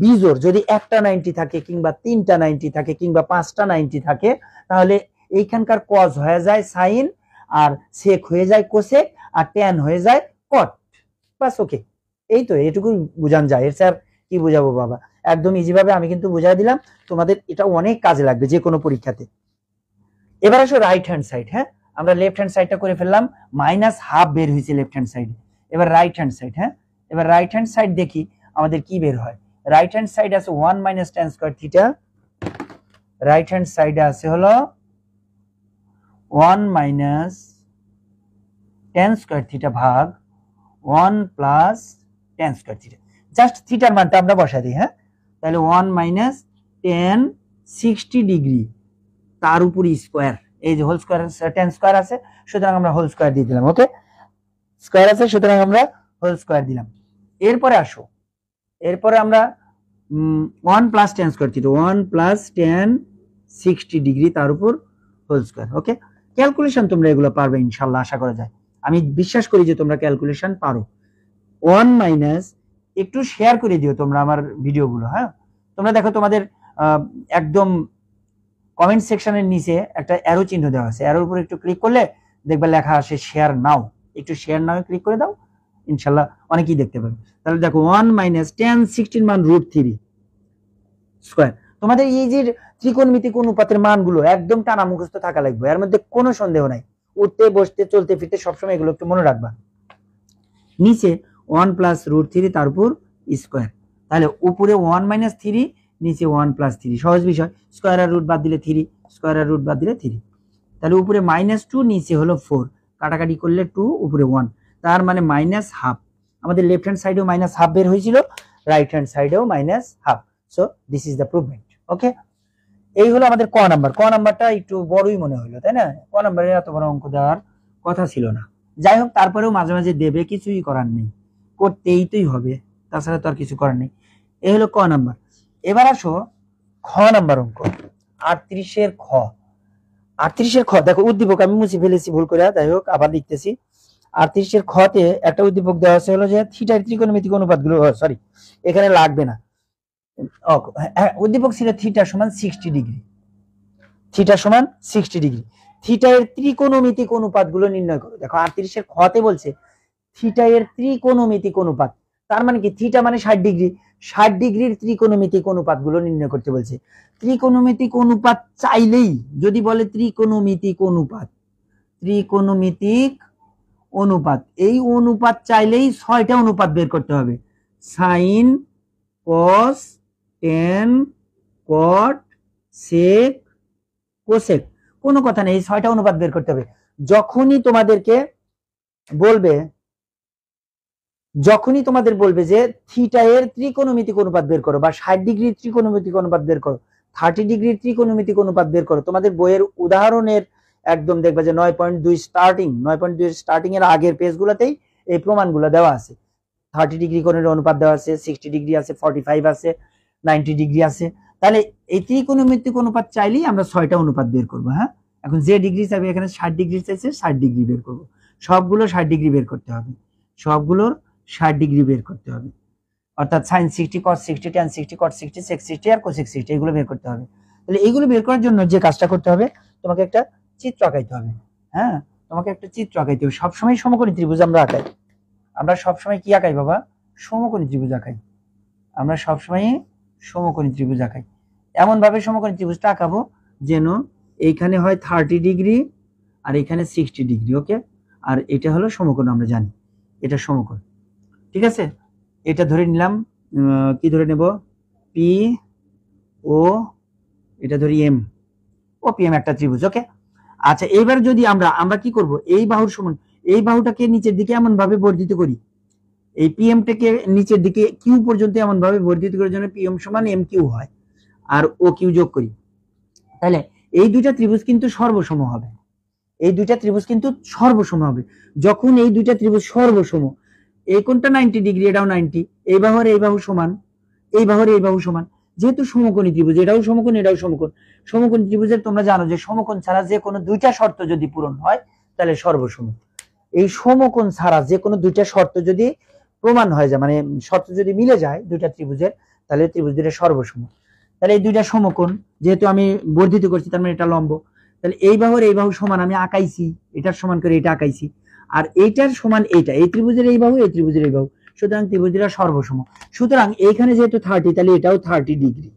বিজোড় যদি একটা 90 থাকে কিংবা তিনটা 90 থাকে কিংবা পাঁচটা 90 থাকে, তাহলে এইখানকার কজ হয়ে যায় সাইন, আর সেক হয়ে যায় কোসেক, আর ট্যান হয়ে যায় কট। বাস ওকে, এই তো এটুকু বুঝান যায়। এর স্যার কি বুঝাবো বাবা, একদম ইজি ভাবে আমি কিন্তু বুঝাই দিলাম, তোমাদের এটা অনেক কাজে লাগবে যে কোনো পরীক্ষাতে। এবার আসো রাইট হ্যান্ড সাইড। হ্যাঁ, আমরা লেফট হ্যান্ড সাইডটা করে ফেললাম, -1/2 বের হয়েছে লেফট হ্যান্ড সাইড। এবার রাইট হ্যান্ড সাইড। হ্যাঁ, এবার রাইট হ্যান্ড সাইড দেখি আমাদের কি বের হয়। রাইট হ্যান্ড সাইড আছে 1 - tan square theta. Right hand সাইডে আছে হলো 1 - tan স্কয়ার থিটা ভাগ 1 + tan স্কয়ার থিটা। জাস্ট থিটার মানটা আমরা বসাই দিই। হ্যাঁ, তাহলে 1 - tan 60 ডিগ্রি তার উপর স্কয়ার, এই যে হোল স্কয়ার tan স্কয়ার আছে, সুতরাং আমরা হোল স্কয়ার দিয়ে দিলাম। ওকে, স্কয়ার আছে সুতরাং আমরা হোল স্কয়ার দিলাম। এরপরে আসো, এরপরে আমরা 1 + tan square theta, 1 + tan 60 degree তার উপর হোল স্কয়ার। ওকে, ক্যালকুলেশন তোমরা এগুলো পারবে ইনশাআল্লাহ, আশা করা যায়, আমি বিশ্বাস করি যে তোমরা ক্যালকুলেশন পারো। 1 - একটু শেয়ার করে দিও তোমরা আমার ভিডিওগুলো। হ্যাঁ, তোমরা দেখো তোমাদের একদম কমেন্ট সেকশনের নিচে একটা অ্যারো চিহ্ন দেওয়া আছে, অ্যারোর উপর একটু ক্লিক করলে দেখবে লেখা আসে শেয়ার নাও, একটু শেয়ার নাও ক্লিক করে দাও, ইনশাআল্লাহ অনেকেই দেখতে পাবে। তাহলে দেখো 1 - tan 60 মান √3 স্কয়ার। তোমাদের এই যে ত্রিকোণমিতিক অনুপাতের মানগুলো একদম টানা মুখস্থ থাকা লাগবে, এর মধ্যে কোনো সন্দেহ নাই। উঠতে বসতে চলতে ফিরতে সবসময় এগুলো একটু মনে রাখবা। নিচে 1 + √3 তার উপর স্কয়ার, তাহলে উপরে 1 - 3, নিচে 1 + 3, সহজ বিষয়। স্কয়ার আর রুট বাদ দিলে 3, স্কয়ার আর রুট বাদ দিলে 3, তাহলে উপরে -2, নিচে হলো 4, কাটাকাটি করলে 2, উপরে 1, তার মানে -1/2। আমাদের লেফট হ্যান্ড সাইডেও -1/2 বের হয়েছিল, রাইট হ্যান্ড সাইডেও -1/2। So this is the provement. Okay, এই হলো আমাদের ক নাম্বার। ক নাম্বারটা একটু বড়ই মনে হলো, তাই না? ক নাম্বারে এত বড় অঙ্ক দেওয়ার কথা ছিল না। যাই হোক, তারপরেও মাঝে মাঝে দেবে, কিছুই করার নেই, করতেই তোই হবে, তাছাড়া তো আর কিছু করার নেই। এই হলো ক নাম্বার। এবার আসো খ নাম্বার অঙ্ক, 38-এর খ। 38-এর খ দেখো, উদ্দীপক আমি মুছে ফেলেছি ভুল করে, যাই হোক আবার লিখতেছি। 38-এর খতে একটা উদ্দীপক দেওয়া আছে হলো যে থিটার ত্রিকোণমিতিক অনুপাতগুলো, সরি এখানে লাগবে না, উদ্দীপক ছিল থিটা সমান 60 ডিগ্রি, থিটা সমান 60 ডিগ্রি, থিটা এর ত্রিকোণমিতিক অনুপাতগুলো নির্ণয় করো। দেখো 38-এর খতে বলছে থিটা এর ত্রিকোণমিতিক অনুপাত, তার মানে কি থিটা মানে 60 ডিগ্রি, 60 ডিগ্রির ত্রিকোণমিতিক অনুপাতগুলো নির্ণয় করতে বলছে। ত্রিকোণমিতিক অনুপাত চাইলেই, যদি বলে ত্রিকোণমিতিক অনুপাত, ত্রিকোণমিতিক অনুপাত, এই অনুপাত চাইলেই 6টা অনুপাত বের করতে হবে, সাইন, কস, ট্যান, কট, সেক, কোসেক, কোনো কথা নেই, 6টা অনুপাত বের করতে হবে। যখনই তোমাদের বলবে যে থিটা এর ত্রিকোণমিতিক অনুপাত বের করো, বা 60 ডিগ্রির ত্রিকোণমিতিক অনুপাত বের করো, 30 ডিগ্রির ত্রিকোণমিতিক অনুপাত বের করো, তোমাদের বইয়ের উদাহরণের একদম দেখবে যে 9.2 স্টার্টিং এর আগের পেজগুলোতেই এই প্রমাণগুলো দেওয়া আছে। 30 ডিগ্রি কোণের অনুপাত দেওয়া আছে, 60 ডিগ্রি আছে, 45 আছে, 90 ডিগ্রি আছে। তাহলে এই ত্রিকোণমিতিক অনুপাত চাইলেই আমরা 6টা অনুপাত বের করবো। হ্যাঁ, এখন যে ডিগ্রি চাইবে, এখানে 60 ডিগ্রি চাইছে, 60 ডিগ্রি বের করবো, সবগুলো 60 ডিগ্রি বের করতে হবে, সবগুলোর 60 ডিগ্রি বের করতে হবে, অর্থাৎ সাইন 60, কস 60, ট্যান 60, কট 60, সেক 60 আর কোসেক 60, এগুলো বের করতে হবে। তাহলে এইগুলো বের করার জন্য যে কাজটা করতে হবে, তোমাকে একটা চিত্র আঁকাইতে হবে। হ্যাঁ, তোমাকে একটা চিত্র আঁকাইতে হবে। সবসময় সমকোণী ত্রিভুজ আমরা আঁকাই, আমরা সবসময় কি আঁকাই বাবা? সমকোণী ত্রিভুজ আঁকাই, আমরা সবসময় সমকোণী ত্রিভুজ আঁকাই। এমন ভাবে সমকোণী ত্রিভুজটা আঁকাবো যেন এইখানে হয় 30 ডিগ্রি আর এখানে 60 ডিগ্রি। ওকে, আর এটা হলো সমকোণ, আমরা জানি এটা সমকোণ, ঠিক আছে? এটা ধরে নিলাম, কি ধরে নেব? পি ও, এটা ধরি এম, ও পি এম একটা ত্রিভুজ। ওকে, আচ্ছা এইবার যদি আমরা কি করব, এই বাহুর সমান এই বাহুটাকে নিচের দিকে এমন ভাবে বর্ধিত করি, এই পিএমটাকে নিচের দিকে কিউ পর্যন্ত এমন ভাবে বর্ধিত করার জন্য পিএম সমান এম কিউ হয়, আর ও কিউ যোগ করি, তাহলে এই দুইটা ত্রিভুজ কিন্তু সর্বসম হবে, এই দুইটা ত্রিভুজ কিন্তু সর্বসম হবে। যখন এই দুইটা ত্রিভুজ সর্বসম, এই কোণটা 90 ডিগ্রি, এটাও 90, এই বাহুর এই বাহু সমান, এই বাহুর এই বাহু সমান, যেহেতু সমকোণী ত্রিভুজ, এটাও সমকোণ এটাও সমকোণ। সমকোণী ত্রিভুজের তোমরা জানো যে সমকোণ ছাড়া যে কোনো দুইটা শর্ত যদি পূরণ হয় তাহলে সর্বসম। এই সমকোণ ছাড়া যে কোনো দুইটা শর্ত যদি প্রমাণ হয়ে যায়, মানে শর্ত যদি মিলে যায় দুইটা ত্রিভুজের, তাহলে ত্রিভুজ দুইটা সর্বসম। তাহলে এই দুইটা সমকোণ যেহেতু আমি বর্ধিত করছি, তার মানে এটা লম্ব। তাহলে এই বাহুর এই বাহু সমান আমি আঁকাইছি, এটার সমান করে এটা আঁকাইছি, আর এইটার সমান এইটা, এই ত্রিভুজের এই বাহু, এই ত্রিভুজের এই বাহু, সুতরাং ত্রিভুজ দুইটা সর্বসম। সুতরাং এইখানে যেহেতু 30, তাহলে এটাও 30 ডিগ্রি,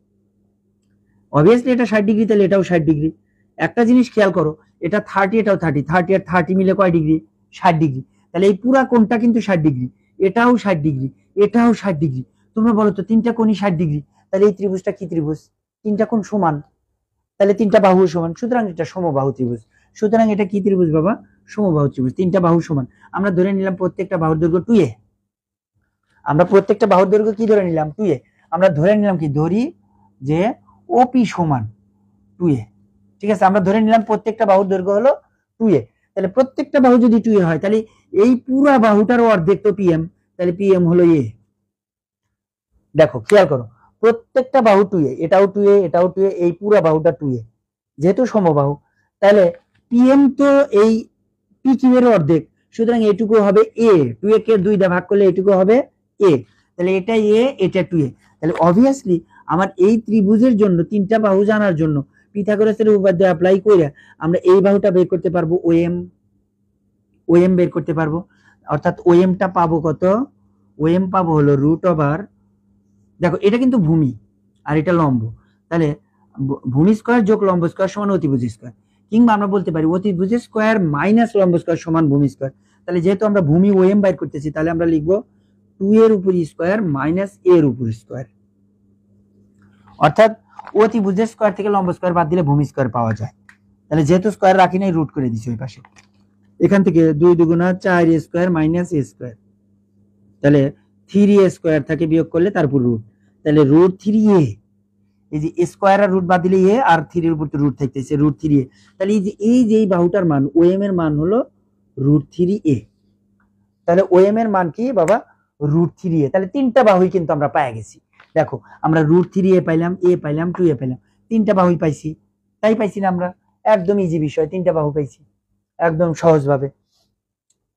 অবভিয়াসলি এটা 60 ডিগ্রি, তাহলে এটাও 60 ডিগ্রি। একটা জিনিস খেয়াল করো, এটা 30, এটাও 30, 30 আর 30 মিলে কয় ডিগ্রি? 60 ডিগ্রি। তাহলে এই পুরা কোণটা কিন্তু 60 ডিগ্রি, এটাও 60 ডিগ্রি, এটাও 60 ডিগ্রি। তোমরা বলো তো, তিনটা কোণই 60 ডিগ্রি, তাহলে এই ত্রিভুজটা কি ত্রিভুজ? তিনটা কোণ সমান, তাহলে তিনটা বাহু সমান, সুতরাং এটা সমবাহু ত্রিভুজ। সুতরাং এটা কি ত্রিভুজ বাবা? সমবাহু ত্রিভুজ। তিনটা বাহু সমান। আমরা ধরে নিলাম প্রত্যেকটা বাহুর দৈর্ঘ্য 2a। আমরা প্রত্যেকটা বাহুর দৈর্ঘ্য কি ধরে নিলাম? 2a। আমরা ধরে নিলাম কি? ধরি যে ওপি সমান 2a। ঠিক আছে, আমরা ধরে নিলাম প্রত্যেকটা বাহুর দৈর্ঘ্য হলো 2a। তাহলে প্রত্যেকটা বাহু যদি 2a হয়, তাহলে এই পুরা বাহুটার অর্ধেক তো pm, তাহলে pm হলো a। দেখো খেয়াল করো, প্রত্যেকটা বাহু 2a, এটাও 2a, এটাও 2a, এই পুরা বাহুটা 2a, যেহেতু সমবাহু। তাহলে pm তো এই pq এর অর্ধেক, সুতরাং এটুকু হবে a। 2a কে 2 দিয়ে ভাগ করলে এটুকু হবে a, তাহলে এটা a, এটা 2a। তাহলে অবভিয়াসলি আমার এই ত্রিভুজের জন্য তিনটা বাহু জানার জন্য পিথাগোরাসের উপপাদ্য অ্যাপ্লাই করে আমরা এই বাহুটা বের করতে পারবো, ওএম বের করতে পারবো। অর্থাৎ ওএমটা পাবো কত? ওএম পাবো হলো √, দেখো এটা কিন্তু ভূমি আর এটা লম্ব, তাহলে ভূমি স্কয়ার যোগ লম্ব স্কয়ার সমান অতিভুজ স্কয়ার, কিংবা আমরা বলতে পারি অতিভুজ স্কয়ার মাইনাস লম্ব স্কয়ার সমান ভূমি স্কয়ার। তাহলে যেহেতু আমরা ভূমি ওএম বের করতেছি, তাহলে আমরা লিখবো 2 এর উপর স্কয়ার মাইনাস a এর উপর স্কয়ার। অর্থাৎ অতিভুজের স্কয়ার থেকে লম্ব স্কয়ার বাদ দিলে ভূমি স্কয়ার পাওয়া যায়। তাহলে যেহেতু স্কয়ার রাখি নাই, রুট করে দিছি ওই পাশে। এখান থেকে 2 দুগুণা 4a square minus a square, তাহলে 3a স্কয়ার থেকে বিয়োগ করলে তারপর রুট, তাহলে √3a। এই যে স্কয়ার আর রুট বাদ দিলে a, আর 3 এর উপর তো রুট থাকতেছে, √3a। তাহলে এই যে বাহুটার মান ওএম এর মান হলো √3a। তাহলে ওএম এর মান কি বাবা? √3a। তাহলে তিনটা বাহুই কিন্তু আমরা পেয়ে গেছি। দেখো আমরা √3a পাইলাম, a পাইলাম, 2a পাইলাম, তিনটা বাহুই পাইছি। তাই পাইছি না আমরা? একদম ইজি বিষয়, তিনটা বাহু পাইছি একদম সহজভাবে।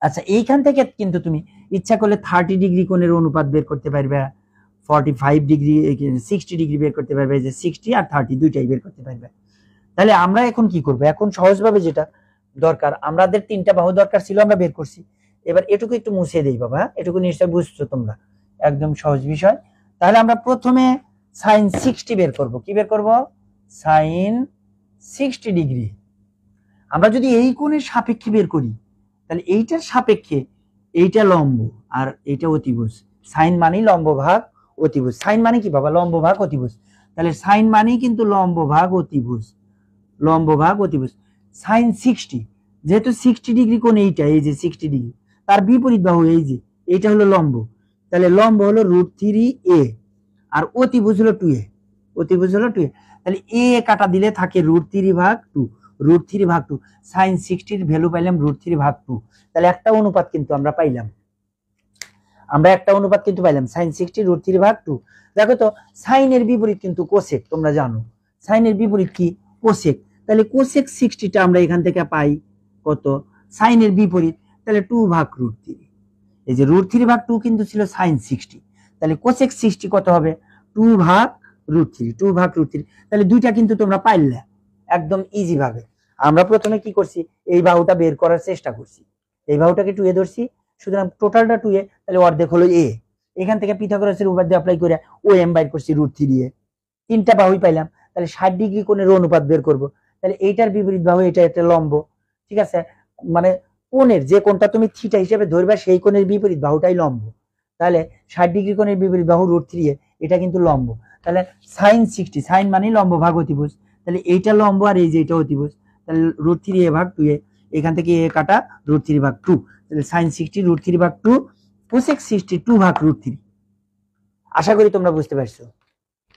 আচ্ছা, এইখান থেকে কিন্তু তুমি ইচ্ছা করলে 30 ডিগ্রি কোণের অনুপাত বের করতে পারবে, 45 ডিগ্রি, 60 ডিগ্রি বের করতে পারবে, যে 60 আর 30 দুইটাই বের করতে পারবে। তাহলে আমরা এখন কি করব? এখন সহজভাবে যেটা দরকার, আমাদের তিনটা বাহু দরকার ছিল, আমরা বের করছি। এবার এটুকু একটু মুছে দেই বাবা, এটুকু নিশ্চয় বুঝছো তোমরা, একদম সহজ বিষয়। তাহলে আমরা প্রথমে sin 60 বের করব। কি বের করব? sin 60 degree. আমরা যদি এই কোণের সাপেক্ষে বের করি, তাহলে এইটার সাপেক্ষে এইটা লম্ব আর এইটা অতিভুজ। সাইন মানেই লম্ব ভাগ অতিভুজ। সাইন মানে কি বাবা? লম্ব ভাগ অতিভুজ। তাহলে সাইন মানেই কিন্তু লম্ব ভাগ অতিভুজ, লম্ব ভাগ অতিভুজ। সাইন 60, যেহেতু 60 ডিগ্রি কোণ এইটা, এই যে 60 ডিগ্রি, তার বিপরীত বাহু এই যে এইটা হলো লম্ব, তাহলে লম্ব হলো √3a আর অতিভুজ হলো 2a, অতিভুজ হলো 2a। তাহলে a কাটা দিলে থাকে √3/2, √3/2। সাইন 60 এর ভ্যালু পাইলাম √3/2। তাহলে একটা অনুপাত কিন্তু আমরা পাইলাম, আমরা একটা অনুপাত কিন্তু পাইলাম, সাইন 60 √3/2। দেখো তো, সাইনের বিপরীত কিন্তু কোসেক, তোমরা জানো সাইনের বিপরীত কি? কোসেক। তাহলে কোসেক 60টা আমরা এখান থেকে পাই কত? সাইনের বিপরীত, তাহলে 2/√3। এই যে √3/2 কিন্তু ছিল সাইন 60, তাহলে কোসেক 60 কত হবে? 2/√3, 2/√3। তাহলে দুইটা কিন্তু তোমরা পাইলে একদম ইজি ভাবে। আমরা প্রথমে কি করছি? এই বাহুটা বের করার চেষ্টা করছি, এই বাহুটাকে 2a ধরছি, সুতরাং টোটালটা 2a, তাহলে অর্ধেক হলো a। এখান থেকে পিথাগোরাসের উপপাদ্য অ্যাপ্লাই করে ওএম বাইর করছি √3a। তিনটা বাহুই পাইলাম, তাহলে 60 ডিগ্রি কোণের অনুপাত বের করব। তাহলে এইটার বিপরীত বাহু, এটা একটা লম্ব, ঠিক আছে? মানে কোণের যে কোণটা তুমি থিটা হিসেবে ধরবে, সেই কোণের বিপরীত বাহুটাই লম্ব। তাহলে 60 ডিগ্রি কোণের বিপরীত বাহু √3a, এটা কিন্তু লম্ব। তাহলে সাইন 60, সাইন মানে লম্ব ভাগ অতিভুজ, তাহলে এইটা লম্ব আর এই যে এটা অতিভুজ, তাহলে √3a/2a, এখান থেকে a কাটা √3/2, তাহলে সাইন 60 √3/2, কোসেক 60 2/√3। আশা করি তোমরা বুঝতে পারছো,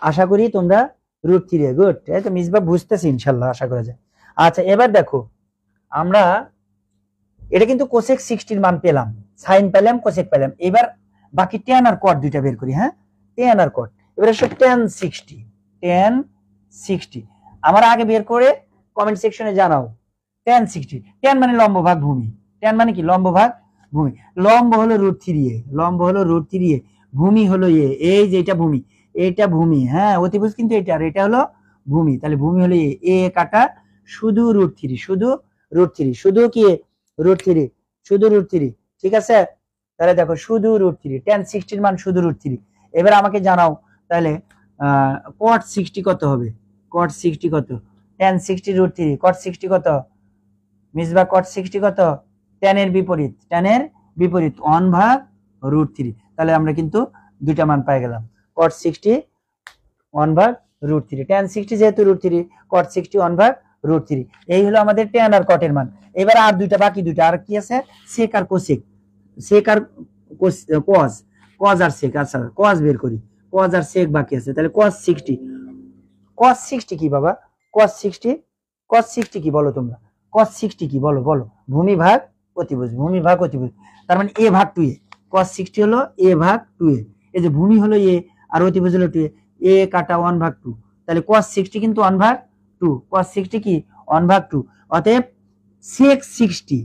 আশা করি তোমরা √3a, গুড। এই তো মিসবা বুঝতেছি ইনশাআল্লাহ, আশা করা যায়। আচ্ছা, এবার দেখো আমরা এটা কিন্তু কোসেক 60 এর মান পেলাম, সাইন পেলাম, কোসেক পেলাম। এবার বাকি tan আর cot দুইটা বের করি। হ্যাঁ, tan আর cot। এবার আসলে tan 60 আমার আগে বের করে কমেন্ট সেকশনে জানাও। tan 60, tan মানে লম্ব ভাগ ভূমি, tan মানে কি? লম্ব ভাগ ভূমি। লম্ব হলো √3a, লম্ব হলো √3a, ভূমি হলো a, এই যে এটা ভূমি, এটা ভূমি, হ্যাঁ অতিভুজ কিন্তু এটা, আর এটা হলো ভূমি। তাহলে ভূমি হলো এ কাটা শুধু √3, শুধু √3, শুধু কি √3, শুধু √3, ঠিক আছে। তাহলে দেখো শুধু √3, tan 60 মান শুধু √3। এবার আমাকে জানাও তাহলে cot 60 কত হবে? cot 60 কত? tan 60 √3, cot 60 কত মিসবা? cot 60 কত? tan এর বিপরীত, tan এর বিপরীত 1/√3। তাহলে আমরা কিন্তু দুইটা মান পাই গেলাম, cot 60 1/√3, tan 60 যেহেতু √3, cot 60 1/√3। এই হলো আমাদের tan আর cot এর মান। এবার আর দুইটা বাকি, দুইটা আর কি আছে? sec আর cosec, sec আর cos, cos আর sec। আচ্ছা cos বের করি, cos আর sec বাকি আছে। তাহলে cos 60, cos 60 কি বাবা? cos 60, cos 60 কি বলো তোমরা? cos 60 কি বলো? বলো। ভূমি ভাগ অতিভুজ, ভূমি ভাগ অতিভুজ, তার মানে a ভাগ 2a। cos 60 হলো a ভাগ 2a। এই যে ভূমি হলো a আর অতিভুজ হলো 2a, a কাটা 1/2। তাহলে cos 60 কিন্তু 1/2, cos 60 কি 1/2। অতএব sec 60,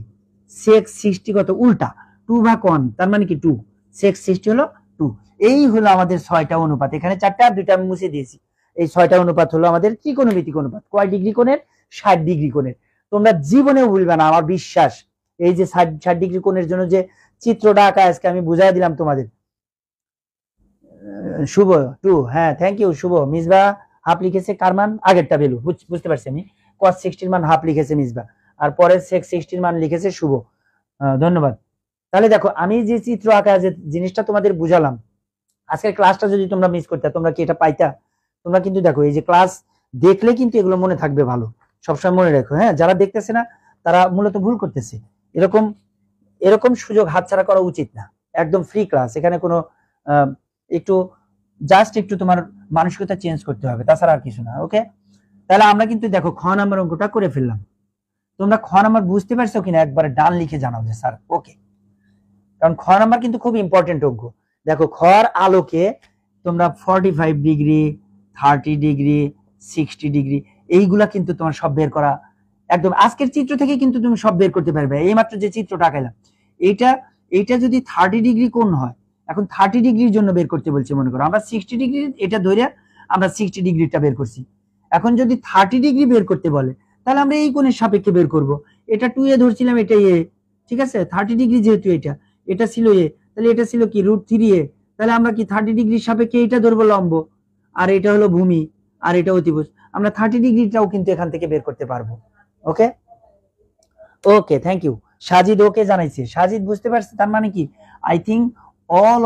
sec 60 কত? উল্টা 2/1, তার মানে কি 2, sec 60 হলো 2। এই হলো আমাদের 6টা অনুপাত। এখানে 4টা আর 2টা আমি মুছে দিয়েছি। এই 6টা অনুপাত হলো আমাদের ত্রিকোণমিতিক অনুপাত। কয় ডিগ্রি কোণের? 60 ডিগ্রি কোণের। তোমরা জীবনেও ভুলবে না, আমার বিশ্বাস। এই যে 60 ডিগ্রি কোণের জন্য যে চিত্রটা আঁকা আজকে আমি বুঝাই দিলাম তোমাদের। শুভ 2, হ্যাঁ থ্যাংক ইউ শুভ। মিসবা হাফ লিখেছে, কার মান? আগেরটা ভ্যালু বুঝতে পারছি আমি। cos 60 মান হাফ লিখেছে মিসবা, আর পরে sec 60 মান লিখেছে শুভ, ধন্যবাদ। তাহলে দেখো আমি যে চিত্র আঁকা যে জিনিসটা তোমাদের বুঝালাম, আজকের ক্লাসটা যদি তোমরা মিস করতে তোমরা কি এটা পাইতা? তোমরা কিন্তু দেখো এই যে ক্লাস দেখলে কিন্তু এগুলো মনে থাকবে ভালো, সবসময় মনে রাখো। হ্যাঁ, যারা দেখতেছে না তারা মূলত ভুল করতেছে। এরকম এরকম সুযোগ হাতছাড়া করা উচিত না। একদম ফ্রি ক্লাস, এখানে কোনো একটু জাস্ট একটু তোমার মানসিকতা চেঞ্জ করতে হবে, তাছাড়া আর কিছু না। ওকে, তাহলে আমরা কিন্তু দেখো খ নাম্বার অঙ্কটা করে ফেললাম। তোমরা খ নাম্বার বুঝতে পারছো কিনা একবার ডান লিখে জানাও যে স্যার ওকে, কারণ খ নাম্বার কিন্তু খুব ইম্পর্টেন্ট অঙ্ক। দেখো খর আলোকে তোমরা 45 ডিগ্রি, 30 ডিগ্রি, 60 ডিগ্রি এইগুলা কিন্তু তোমার সব বের করা একদম আজকের চিত্র থেকে কিন্তু তুমি সব বের করতে পারবে। এইমাত্র যে চিত্রটা আঁকাইলাম এইটা যদি 30 ডিগ্রি কোণ হয়, এখন 30 ডিগ্রির জন্য বের করতে বলছে, মনে করো আমরা 60 ডিগ্রি এটা ধরে আমরা 60 ডিগ্রিটা বের করছি। এখন যদি 30 ডিগ্রি বের করতে বলে তাহলে আমরা এই কোণের সাপেক্ষে বের করব। এটা 2a ধরছিলাম, এটা a, ঠিক আছে। 30 ডিগ্রি যেহেতু এটা ছিল a, তাহলে এটা ছিল কি √3a। তাহলে আমরা কি 30 ডিগ্রির সাপেক্ষে এটা ধরবো লম্ব, আর এটা হলো ভূমি, আর এটা অতিভুজ। আমরা 30 ডিগ্রিটাও কিন্তু এখান থেকে বের করতে পারবো। ওকে ওকে, থ্যাংক ইউ সাজিদ। ওকে জানাইছে সাজিদ, বুঝতে পারছে। তার মানে কি I think all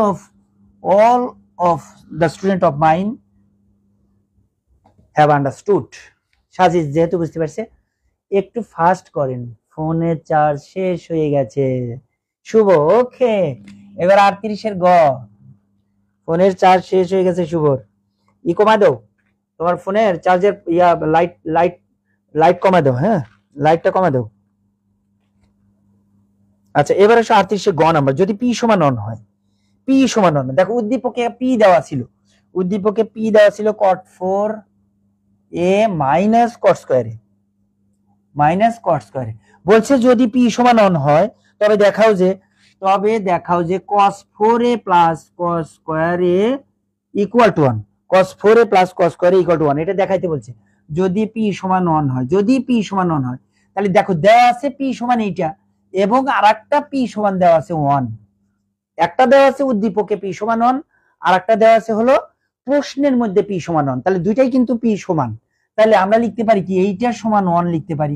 of the student of mine have understood। Sajid যেহেতু বুঝতে পারছে, একটু ফাস্ট করেন, ফোনের চার্জ শেষ হয়ে গেছে। শুভ ওকে, এবার 38-এর গ, ফোনের চার্জ শেষ হয়ে গেছে শুভর। কমা দাও তোমার ফোনের চার্জের লাইট কমা দাও, হ্যাঁ লাইটটা কমা দাও। আচ্ছা এবার আসো 38-এর গ নাম্বার। যদি পি সমান অন হয়, পি সমান অন, দেখো উদ্দীপকে পি দেওয়া ছিল, উদ্দীপকে পি দেওয়া ছিল cot 4a মাইনাস cot স্কয়ারে, বলছে যদি পি সমান অন হয় তবে দেখাও যে cos 4a প্লাস cos স্কয়ারে equal to 1, cos 4a plus cos স্কয়ারে ইকুয়াল টু 1, এটা দেখাইতে বলছে। যদি পি সমান অন হয়, যদি পি সমান অন হয়, তাহলে দেখো দেওয়া আছে পি সমান এইটা, এবং আরেকটা পি সমান দেওয়া আছে 1। একটা দেওয়া আছে উদ্দীপকে পি সমান 1, আর একটা দেওয়া আছে হলো প্রশ্নের মধ্যে পি সমান 1। তাহলে দুইটাই কিন্তু পি সমান, তাহলে আমরা লিখতে পারি কি এইটার সমান 1 লিখতে পারি,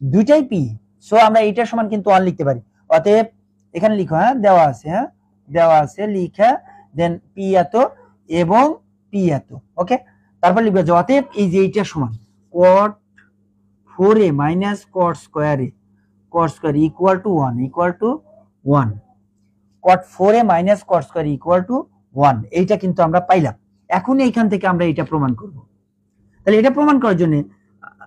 দুইটাই পি, সো আমরা এইটার সমান কিন্তু 1 লিখতে পারি। অতএব এখানে লিখো, হ্যাঁ দেওয়া আছে, হ্যাঁ দেওয়া আছে লিখা, দেন পি এত এবং পি এত। ওকে, তারপর লিখবে যে অতএব এই যে এইটার সমান cot 4a মাইনাস cot স্কয়ারে equal to 1, cot 4a minus cot square equal to 1, এইটা কিন্তু আমরা পাইলাম। এখন এইখান থেকে আমরা এটা প্রমাণ করব। তাহলে এটা প্রমাণ করার জন্য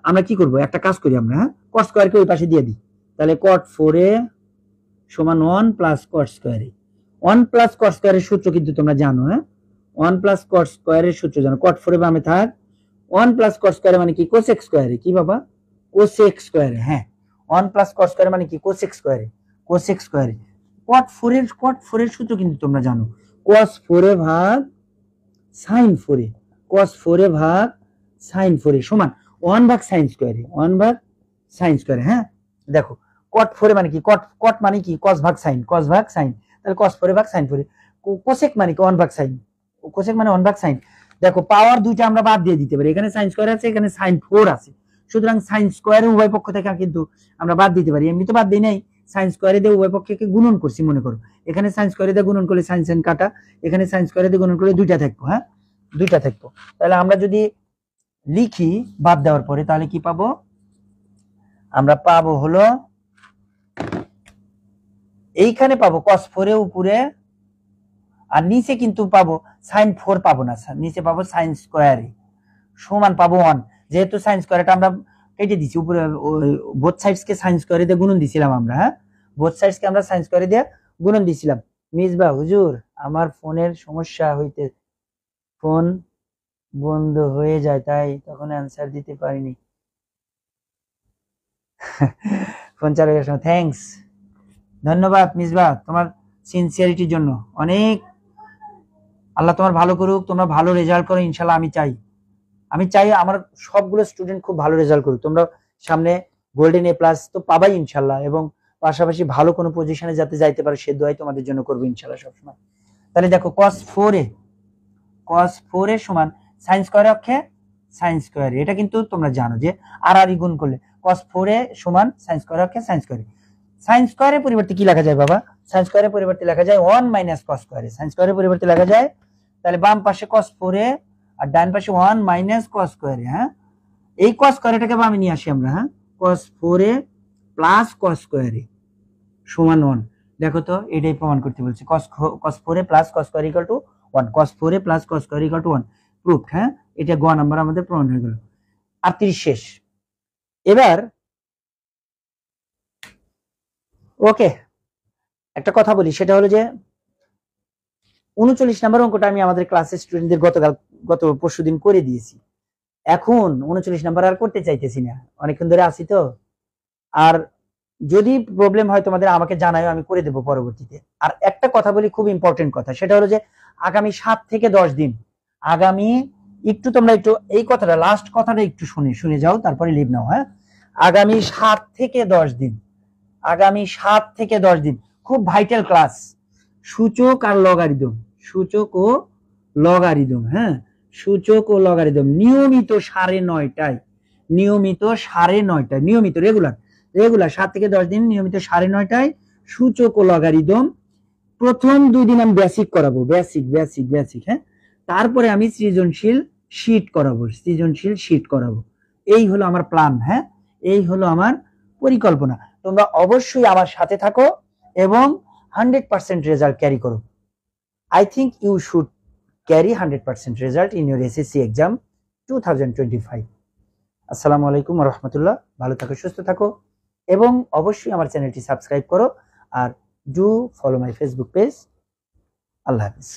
আমরা কি করব, একটা কাজ করি আমরা, হ্যাঁ cot স্কয়ারকে ওই পাশে দিয়ে দিই। তাহলে cot 4a সমান 1 প্লাস cot স্কয়ারে, 1 প্লাস cot স্কয়ারের সূত্র কিন্তু তোমরা জানো, হ্যাঁ 1 প্লাস cot স্কয়ারের সূত্র জানো। cot 4a বামে থাক, 1 প্লাস cot স্কয়ারে মানে কি cosec স্কয়ারে, কি বাবা cosec স্কয়ারে, হ্যাঁ 1 প্লাস cot স্কয়ারে মানে কি cosec স্কয়ারে, cot 4 এর সূত্র কিন্তু তোমরা জানো, cos 4a ভাগ সাইন 4a, cos 4a ভাগ সাইন 4a সমান 1 ভাগ সাইন স্কয়ারে, 1 ভাগ সাইন স্কয়ারে। হ্যাঁ দেখো cot 4a মানে কি, cot মানে কি cos ভাগ সাইন, cos ভাগ সাইন, তাহলে cos 4a ভাগ সাইন 4a। কোসেক মানে কি 1 ভাগ সাইন, কোসেক মানে 1 ভাগ সাইন। দেখো পাওয়ার দুইটা আমরা বাদ দিয়ে দিতে পারি, এখানে সাইন স্কয়ার আছে, এখানে সাইন 4 আছে, সুতরাং সাইন স্কয়ারে উভয় পক্ষ থেকে কিন্তু আমরা বাদ দিতে পারি। এমনি তো বাদ দিই নাই, সাইন স্কয়ারে দিয়ে উভয় পক্ষকে গুণন করছি মনে করো, এখানে সাইন স্কয়ারে দিয়ে গুণন করলে সাইন সাইন কাটা, এখানে সাইন স্কয়ারে দিয়ে গুণন করলে দুইটা থাকবো। হ্যাঁ দুইটা থাকবো। তাহলে আমরা যদি লিখি বাদ দেওয়ার পরে তাহলে কি পাবো, আমরা পাবো হলো এইখানে পাবো cos 4 উপরে, আর নিচে কিন্তু পাবো সাইন 4 পাবো না, নিচে পাবো সাইন স্কয়ারে সমান পাবো 1, যেহেতু সাইন স্কয়ারটা আমরা কেটে দিছি, উপরে বোথ সাইডস কে সাইন স্কয়ারে দিয়ে গুণন দিছিলাম আমরা। হ্যাঁ বোথ সাইডস কে আমরা সাইন স্কয়ারে দিয়ে গুণন দিছিলাম। মিসবা হুজুর আমার ফোনের সমস্যা হইতে ফোন বন্ধ হয়ে যায়, তাই তখন অ্যানসার দিতে পারিনি। ফোন চালু করার সময় থ্যাঙ্কস, ধন্যবাদ মিসবা তোমার সিনসিয়ারিটির জন্য, অনেক আল্লাহ তোমার ভালো করুক, তোমরা ভালো রেজাল্ট করো ইনশাল্লাহ। আমি চাই আমার সবগুলো স্টুডেন্ট খুব ভালো রেজাল্ট করুক, তোমরা সামনে গোল্ডেন এ প্লাস তো পাবাই ইনশাল্লাহ, এবং পাশাপাশি ভালো কোনো পজিশনে যাতে যাইতে পারো সে দোয়াই তোমাদের জন্য করবো ইনশাল্লাহ সবসময়। তাহলে দেখো cos 4a সমান সাইন স্কয়ারে অক্ষে সাইন স্কয়ারে, এটা কিন্তু তোমরা জানো যে আর গুণ করলে cos 4a সমান সাইন স্কয়ারে অক্ষে সাইন স্কয়ারে। সাইন স্কয়ারের পরিবর্তে কি লেখা যায় বাবা, সাইন স্কয়ারের পরিবর্তে লেখা যায় 1 মাইনাস cos স্কয়ারে, সাইন স্কয়ারের পরিবর্তে লেখা যায়, তাহলে বাম পাশে cos 4a আর ডান পাশে 1 মাইনাস cos স্কয়ারে। হ্যাঁ এই cos স্কয়ারটাকে বামে নিয়ে আসি আমরা। হ্যাঁ cos 4a প্লাস cos স্কয়ারে সমান 1, দেখো তো এটাই প্রমাণ করতে বলছি, cos 4a plus cos square equal to 1, cos 4a plus cos square equal to 1 proof. হ্যাঁ এটা গ নাম্বার আমাদের প্রমাণ হয়ে গেল। 38 শেষ। এবার ওকে একটা কথা বলি, সেটা হলো যে 39 নাম্বার অঙ্কটা আমি আমাদের ক্লাসের স্টুডেন্টদের গত পরশুদিন করে দিয়েছি, এখন 39 নাম্বার আর করতে চাইতেছি না, অনেকক্ষণ ধরে আসি তো। আর যদি প্রবলেম হয় তোমাদের আমাকে জানাও, আমি করে দেবো পরবর্তীতে। আর একটা কথা বলি, খুব ইম্পর্টেন্ট কথা, সেটা হলো যে আগামী 7 থেকে 10 দিন, আগামী একটু তোমরা একটু এই কথাটা লাস্ট কথাটা একটু শুনে যাও, তারপরে লিভ নাও। হ্যাঁ আগামী 7 থেকে 10 দিন, আগামী 7 থেকে 10 দিন খুব ভাইটাল ক্লাস, সূচক আর লগারিদম, সূচক ও লগারিদম। হ্যাঁ সূচক ও লগারিদম নিয়মিত 9:30টায়, নিয়মিত 9:30টায়, নিয়মিত রেগুলার 7 থেকে 10 দিন নিয়মিত 9:30টায় সূচক ও লগারিদম। প্রথম 2 দিন আমি বেসিক করাবো, বেসিক। হ্যাঁ তারপরে আমি সৃজনশীল শীট করাবো, এই হলো আমার প্ল্যান। হ্যাঁ এই হলো আমার পরিকল্পনা। তোমরা অবশ্যই আমার সাথে থাকো এবং 100% রেজাল্ট ক্যারি করো। I think you should carry 100% result in your SSC exam 2025. আসসালামু আলাইকুম ওয়া রাহমাতুল্লাহ, ভালো থাকো, সুস্থ থাকো, এবং অবশ্যই আমার চ্যানেলটি সাবস্ক্রাইব করো, আর do follow my Facebook page. আল্লাহ হাফেজ।